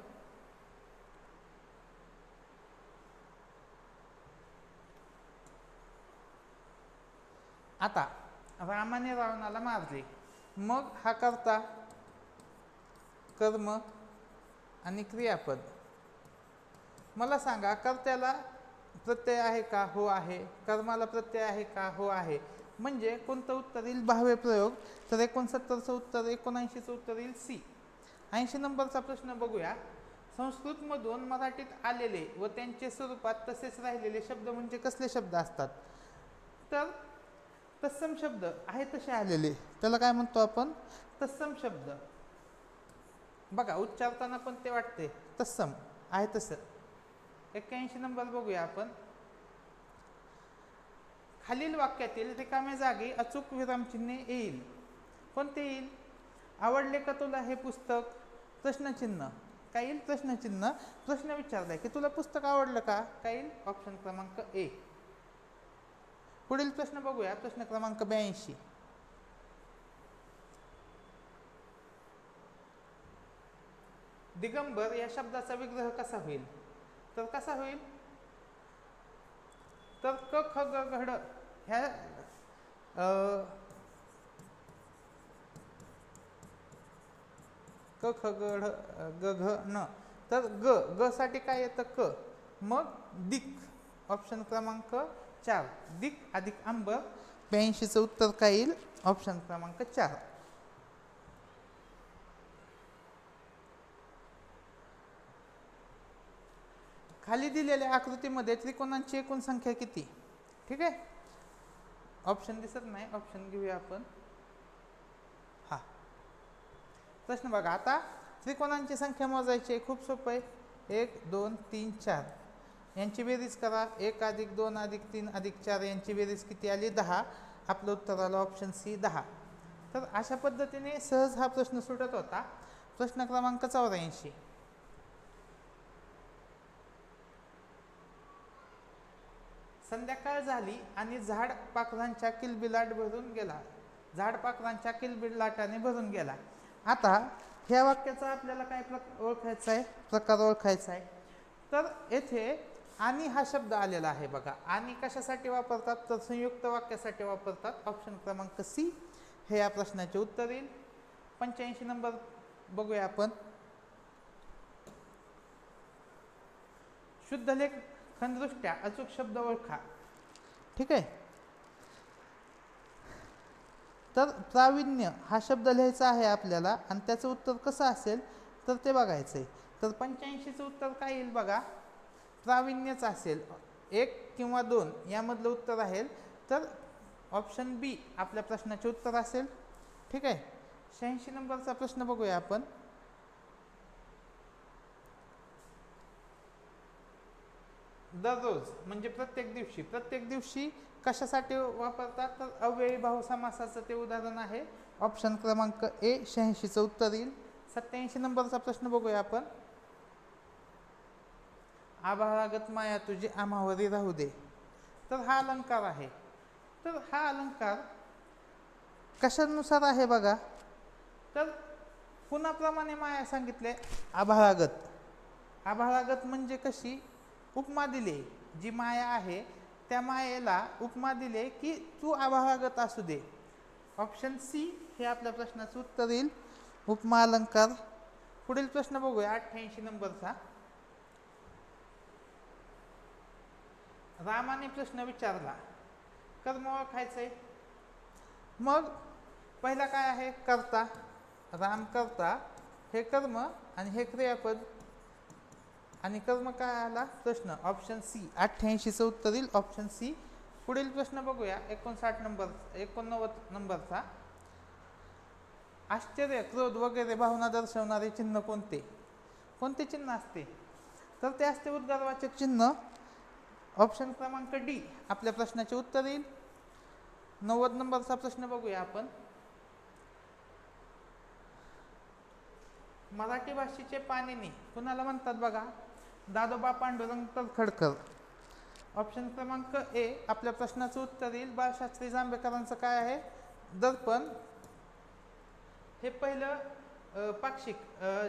आता रामाने रावणाला मारले, मग हा कर्ता, कर्म आणि क्रियापद. मला सांगा, कर्त्याला प्रत्यय आहे का? हो आहे. कर्माला प्रत्यय आहे का? हो आहे. म्हणजे कोणतं उत्तर येईल? भावे प्रयोग. तर 69चं उत्तर, 79चं उत्तर येईल सी. 80 नंबरचा प्रश्न बघूया. संस्कृतमधून मराठीत आलेले व त्यांचे स्वरूपात तसेच राहिलेले शब्द म्हणजे कसले शब्द असतात? तर तत्सम शब्द आहे तसे आलेले, त्याला काय म्हणतो आपण? तत्सम शब्द. बघा, उच्चारताना पण ते वाटते तत्सम आहे तसं. 81 नंबर बघूया आपण. खालील वाक्यातील रिकाम्या जागी अचूक विरामचिन्हे येईल. कोणते येईल? आवडले का तुला हे पुस्तक? प्रश्नचिन्ह. काय येईल? प्रश्नचिन्ह. प्रश्न विचारलाय की तुला पुस्तक आवडलं का? काय येईल? ऑप्शन क्रमांक ए. पुढील प्रश्न बघूया. प्रश्न क्रमांक 82. दिगंबर या शब्दाचा विग्रह कसा होईल? तर कसा होईल? तर क ख ग घड ह्या क ख ग घ न. तर ग साठी काय येतं? क. मग दिक. ऑप्शन क्रमांक 4. दिक अधिक अंबर. 82चं उत्तर काय येईल? ऑप्शन क्रमांक 4. खाली दिलेल्या आकृतीमध्ये त्रिकोणांची एकूण संख्या किती? ठीक आहे, ऑप्शन दिसत नाही, ऑप्शन घेऊया आपण. हा प्रश्न बघा. आता त्रिकोणांची संख्या मोजायची खूप सोपं आहे. 1 2 3 4 यांची बेरीज करा. 1 अधिक 2 अधिक 3 अधिक 4 यांची बेरीज किती आली? 10. आपलं उत्तर आलं ऑप्शन सी 10. तर अशा पद्धतीने सहज हा प्रश्न सुटत होता. प्रश्न क्रमांक 84. संध्याकाळ झाली आणि झाड पाखरांच्या किलबिलाट भरून गेला. झाड पाखरांच्या किलबिलाटाने भरून गेला. आता ह्या वाक्याचा आपल्याला काय ओळखायचा आहे? प्रकार ओळखायचा आहे. तर येथे आणि हा शब्द आलेला आहे बघा. आणि कशासाठी वापरतात? तर संयुक्त वाक्यासाठी वापरतात. ऑप्शन क्रमांक सी हे या प्रश्नाचे उत्तर येईल. 85 नंबर बघूया आपण. शुद्ध लेखनदृष्ट्या अचूक शब्द ओळखा. ठीक आहे, तर प्रावीण्य हा शब्द लिहायचा आहे आपल्याला, आणि त्याचं उत्तर कसं असेल तर ते बघायचं आहे. तर 85चं उत्तर काय येईल बघा? प्रावीण्यच असेल. 1 किंवा 2 यामधलं उत्तर आहे. तर ऑप्शन बी आपल्या प्रश्नाचे उत्तर असेल. ठीक आहे. 86 नंबरचा प्रश्न बघूया आपण. दररोज म्हणजे प्रत्येक दिवशी. प्रत्येक दिवशी कशासाठी वापरतात? तर अव्ययी भाव समासाचं ते उदाहरण आहे. ऑप्शन क्रमांक ए 86चं उत्तर येईल. 87 नंबरचा प्रश्न बघूया आपण. आभाळागत माया तुझी आम्हावरी राहू दे. तर हा अलंकार आहे. तर हा अलंकार कशानुसार आहे बघा? तर पुन्हाप्रमाणे माया सांगितले. आभाळागत. आभाळागत म्हणजे कशी? उपमा दिली. जी माया आहे त्या मायेला उपमा दिले की तू आभाळागत असू दे. ऑप्शन सी हे आपल्या प्रश्नाचं उत्तर येईल. उपमा अलंकार. पुढील प्रश्न बघूया 88 नंबरचा. रामाने प्रश्न विचारला, कर्म ओळखायचंय. मग पहिला काय आहे, कर्ता. राम कर्ता, हे कर्म आणि हे क्रियापद, आणि कर्म काय आला, प्रश्न. ऑप्शन सी 88चं उत्तर येईल, ऑप्शन सी. पुढील प्रश्न बघूया 89 नंबरचा. आश्चर्य, क्रोध वगैरे भावना दर्शवणारे चिन्ह कोणते? कोणते चिन्ह असते? तर ते असते उद्गारवाचक चिन्ह. ऑप्शन क्रमांक डी आपल्या प्रश्नाचे उत्तर येईल. 90 नंबरचा प्रश्न बघूया आपण. मराठी भाषेचे पाणिनी कुणाला म्हणतात बघा? दादोबा पांडुरंग तळखडकर. ऑप्शन क्रमांक ए आपल्या प्रश्नाचं उत्तर येईल. बाळशास्त्री जांभेकरांचं काय आहे, दर्पण. हे पहिलं पाक्षिक,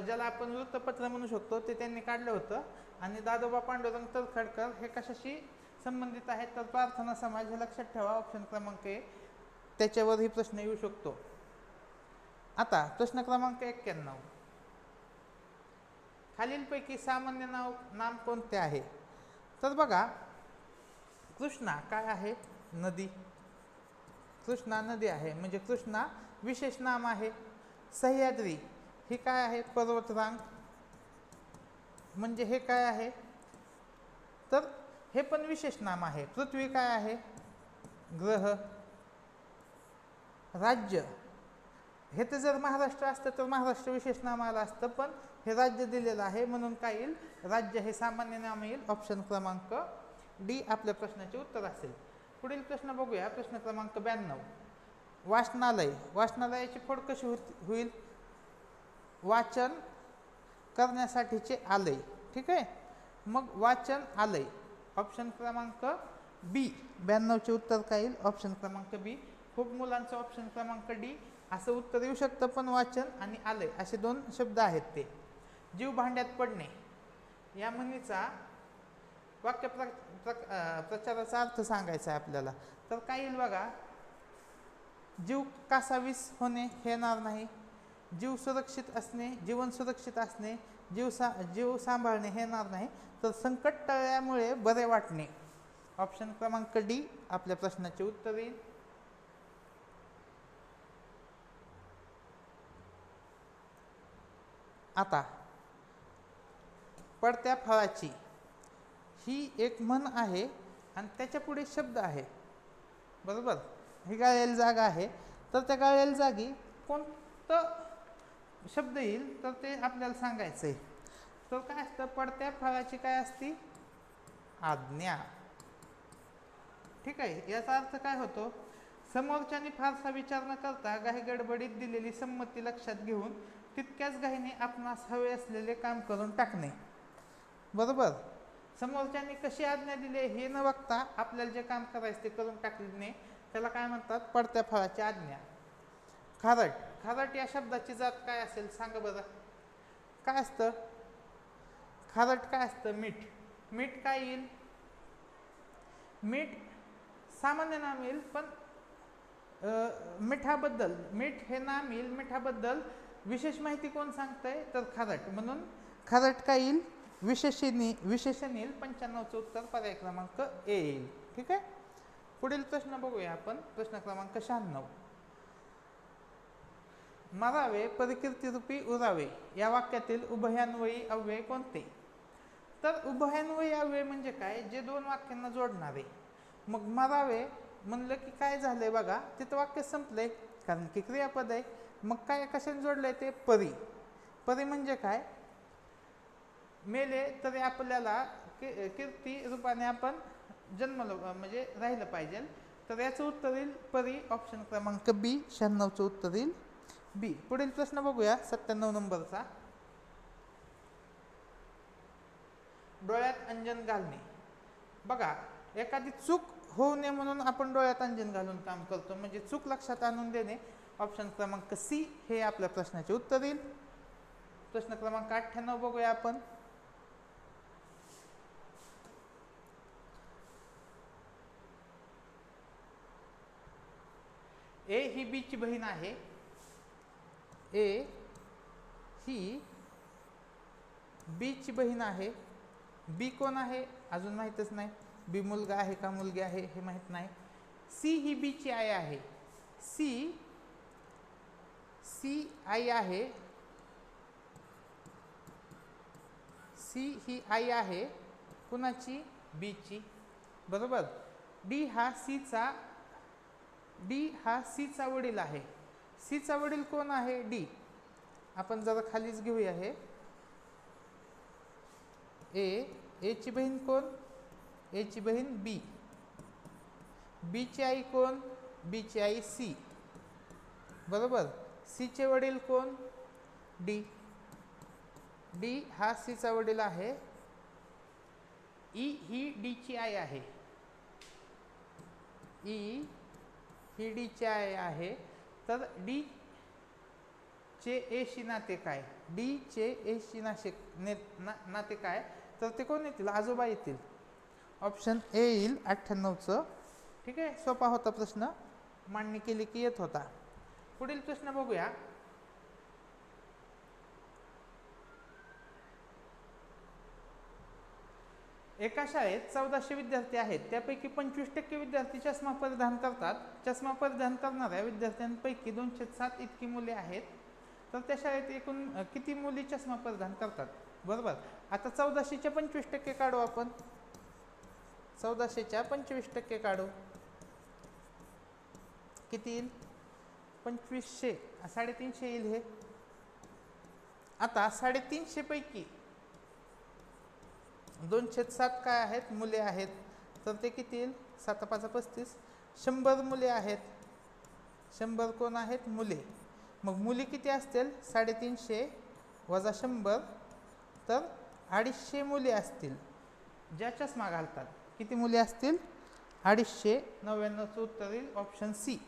ज्याला आपण वृत्तपत्र म्हणू शकतो, ते त्यांनी काढलं होतं. आणि दादोबा पांडुरंग तळखडकर हे कशाशी संबंधित आहेत, तर प्रार्थना समाज. हे लक्षात ठेवा, ऑप्शन क्रमांक ए. त्याच्यावरही प्रश्न येऊ शकतो. आता प्रश्न क्रमांक 91. खालीलपैकी सामान्य नाम कोणते आहे? तर बघा, कृष्णा काय आहे, नदी. कृष्णा नदी आहे, म्हणजे कृष्णा विशेष नाम आहे. सह्याद्री ही काय आहे, पर्वतरांग, म्हणजे हे काय आहे, तर हे पण विशेष नाम आहे. पृथ्वी काय आहे, ग्रह. राज्य हे तर जर महाराष्ट्र असतं तर महाराष्ट्र विशेष नाम आलं असतं, पण हे राज्य दिलेलं आहे म्हणून काय येईल, राज्य हे सामान्य नाम येईल. ऑप्शन क्रमांक डी आपल्या प्रश्नाचे उत्तर असेल. पुढील प्रश्न बघूया, प्रश्न क्रमांक 92. वाचनालय. वाचनालयाची फोड कशी होईल? वाचन करण्यासाठीचे आलय. ठीक आहे, मग वाचन आलय. ऑप्शन क्रमांक बी 92चे उत्तर काय येईल, ऑप्शन क्रमांक बी. खूप मुलांचं ऑप्शन क्रमांक डी असं उत्तर येऊ शकतं, पण वाचन आणि आलय असे दोन शब्द आहेत ते. जीव भांड्यात पडणे या म्हणीचा वाक्य प्रचाराचा अर्थ सांगायचा आहे आपल्याला. तर काय येईल बघा, जीव कासावीस होणे हे येणार नाही. जीव सुरक्षित असणे, जीवन सुरक्षित असणे, जीव सांभाळणे हे येणार नाही. तर संकट टळल्यामुळे बरे वाटणे. ऑप्शन क्रमांक डी आपल्या प्रश्नाचे उत्तर येईल. आता पडत्या फळाची ही एक म्हण आहे आणि त्याच्या पुढे शब्द आहे, बरोबर. ही गाळलेली जागा आहे, तर त्या गाळलेल्या जागी कोणतं शब्द येईल तर ते आपल्याला सांगायचं आहे. तर काय असतं, पडत्या फळाची काय असती, आज्ञा. ठीक आहे, याचा अर्थ काय होतो, समोरच्याने फारसा विचार न करता घाई गडबडीत दिलेली संमती लक्षात घेऊन तितक्याच घाईने आपणास हवे असलेले काम करून टाकणे. बरोबर, समोरच्याने कशी आज्ञा दिली हे न बघता आपल्याला जे काम करायचं ते करून टाकणे, त्याला काय म्हणतात, पडत्या फळाची आज्ञा. खारट. खारट या शब्दाची जात काय असेल सांगा बरं, काय असतं खारट? काय असतं, मीठ. मीठ काय येईल, मीठ सामान्य नाम येईल, पण मिठाबद्दल, मीठ हे नाम येईल, मिठाबद्दल विशेष माहिती कोण सांगतंय, तर खारट. म्हणून खारट काय येईल, विशेषण येईल. 95चं उत्तर पर्याय क्रमांक ए येईल. ठीक आहे, पुढील प्रश्न बघूया आपण, प्रश्न क्रमांक 96. मरावे परिकीर्तिरूपी उरावे या वाक्यातील उभयान्वयी अव्यय कोणते? तर उभयान्वयी अव्यय म्हणजे काय, जे दोन वाक्यांना जोडणारे. मग मरावे म्हणलं की काय झालंय बघा, तिथं वाक्य संपलंय, कारण की क्रियापद आहे. मग काय कशाने जोडलंय, ते परी. परी म्हणजे काय, मेले तरी आपल्याला कीर्ती रूपाने आपण जन्मलो म्हणजे राहिलं पाहिजे. तर याचं उत्तर येईल परी. ऑप्शन क्रमांक बी 96चं उत्तर येईल बी. पुढील प्रश्न बघूया 97 नंबरचा. डोळ्यात अंजन घालणे. बघा, एखादी चूक होऊ नये म्हणून आपण डोळ्यात अंजन घालून काम करतो, म्हणजे चूक लक्षात आणून देणे. ऑप्शन क्रमांक सी हे आपल्या प्रश्नाचे उत्तर येईल. प्रश्न क्रमांक 98 बघूया आपण. ए ही बी ची बहीण आहे. ए ही बी ची बहीण आहे. बी कोण आहे अजून माहीतच नाही. बी मुलगा आहे का मुलगी आहे हे माहीत नाही. सी ही बीची आई आहे. सी आई आहे. सी ही आई आहे कुणाची? बीची. बरोबर. डी हा सीचा वडील आहे. सीचा वडील कोण आहे? डी. आपण जरा खालीच घेऊया हे. ए ची बहीण कोण? ए ची बहीण बी. बी ची आई कोण? बी ची आई सी. बरोबर. सी चे वडील कोण? डी. डी हा सीचा वडील आहे. ई ही डी ची आई आहे. ई ही डी ची आई आहे. तर डी चे ए शी नाते काय? डी चे ए शी नाते काय? तर ते कोण येतील? आजोबा येतील. ऑप्शन ए येईल 98चं. ठीक आहे. सोपा होता प्रश्न, मांडणी केली की येत होता. पुढील प्रश्न बघूया. एका शाळेत 1400 विद्यार्थी आहेत. त्यापैकी 25% विद्यार्थी चष्मा परिधान करतात. चष्मा परिधान करणाऱ्या विद्यार्थ्यांपैकी 207 इतकी मुले आहेत. तर त्या शाळेत एकूण किती मुली चष्मा परिधान करतात? बरोबर. आता 1400च्या 25% काढू आपण. 1400च्या 25% काढू. किती येईल? 2500. 350 येईल हे. आता 350 पैकी 207 काय आहेत? मुले आहेत. तर ते किती येईल? 7 5 35. 100 मुले आहेत. 100 कोण आहेत? मुले. मग मुली किती असतील? 350 वजा 100. तर 250 मुली असतील ज्या चष्मा घालतात. किती मुली असतील? 250. 99चं उत्तर येईल ऑप्शन सी.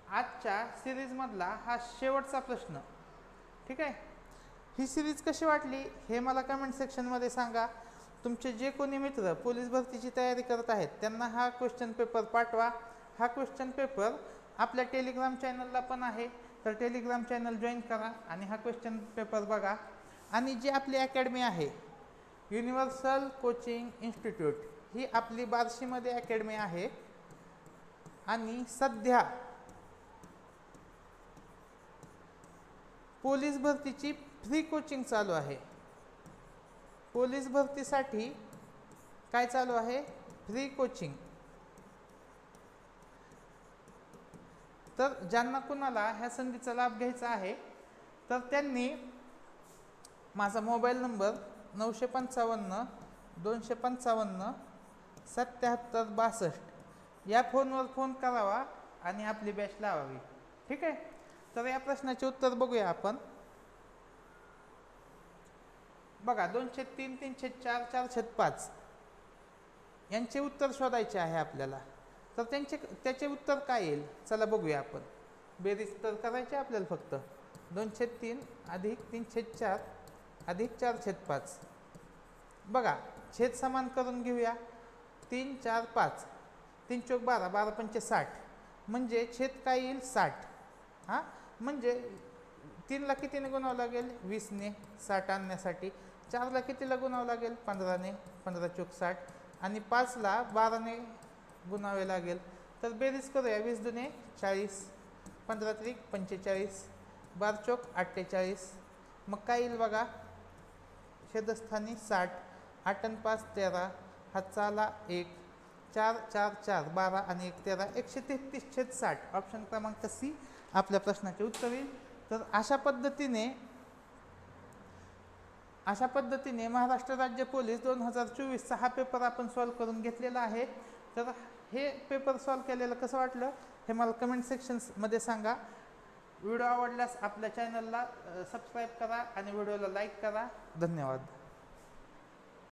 आजच्या सिरीजमधला हा शेवटचा प्रश्न. ठीक आहे. ही सिरीज कशी वाटली हे मला कमेंट सेक्शनमध्ये सांगा. तुमचे जे कोणी मित्र पोलीस भरतीची तयारी करत आहेत त्यांना हा क्वेश्चन पेपर पाठवा. हा क्वेश्चन पेपर आपल्या टेलिग्राम चॅनलला पण आहे. तर टेलिग्राम चॅनल जॉईन करा आणि हा क्वेश्चन पेपर बघा. आणि जी आपली अकॅडमी आहे युनिव्हर्सल कोचिंग इन्स्टिट्यूट, ही आपली बार्शीमध्ये अकॅडमी आहे. आणि सध्या पोलीस भरतीची फ्री कोचिंग चालू आहे. पोलीस भरतीसाठी काय चालू आहे? Free coaching. तर ज्यांना कुणाला ह्या संधीचा लाभ घ्यायचा आहे तर त्यांनी माझा मोबाईल नंबर 955 255 7762 या फोनवर फोन करावा आणि आपली बॅच लावावी. ठीक आहे. तर या प्रश्नाचे उत्तर बघूया आपण. बघा 203 304 405 यांचे उत्तर शोधायचे आहे आपल्याला. तर त्याचे उत्तर काय येईल? चला बघूया आपण. बेरीज तर करायची आपल्याला फक्त. 203 अधिक 304 अधिक 405. बघा छेद समान करून घेऊया. 3 4 5 3 चौक 12 12 पंचे 60 म्हणजे छेद काय येईल? 60. हां म्हणजे 3ला कितीने गुणावं लागेल? 20ने 60 आणण्यासाठी. 4ला कितीला गुणावं लागेल? 15ने. 15 चौक 60 आणि 5ला 12ने गुणावे लागेल. तर बेरीज करूया. 20 दुने 40 15 त्रिक 45 12 चौक 48. मग काय येईल बघा? छेदस्थानी 60 8 आणि 5 13 हातचा आला 1 4 4 4 12 आणि 1 13 133/60. ऑप्शन क्रमांक सी आपल्या प्रश्नाचे उत्तर येईल. तर अशा पद्धतीने महाराष्ट्र राज्य पोलीस 2024चा हा पेपर आपण सॉल्व करून घेतलेला आहे. तर हे पेपर सॉल्व केलेलं कसं वाटलं हे मला कमेंट सेक्शनमध्ये सांगा. व्हिडिओ आवडल्यास आपल्या चॅनलला सबस्क्राईब करा आणि व्हिडिओला लाईक करा. धन्यवाद.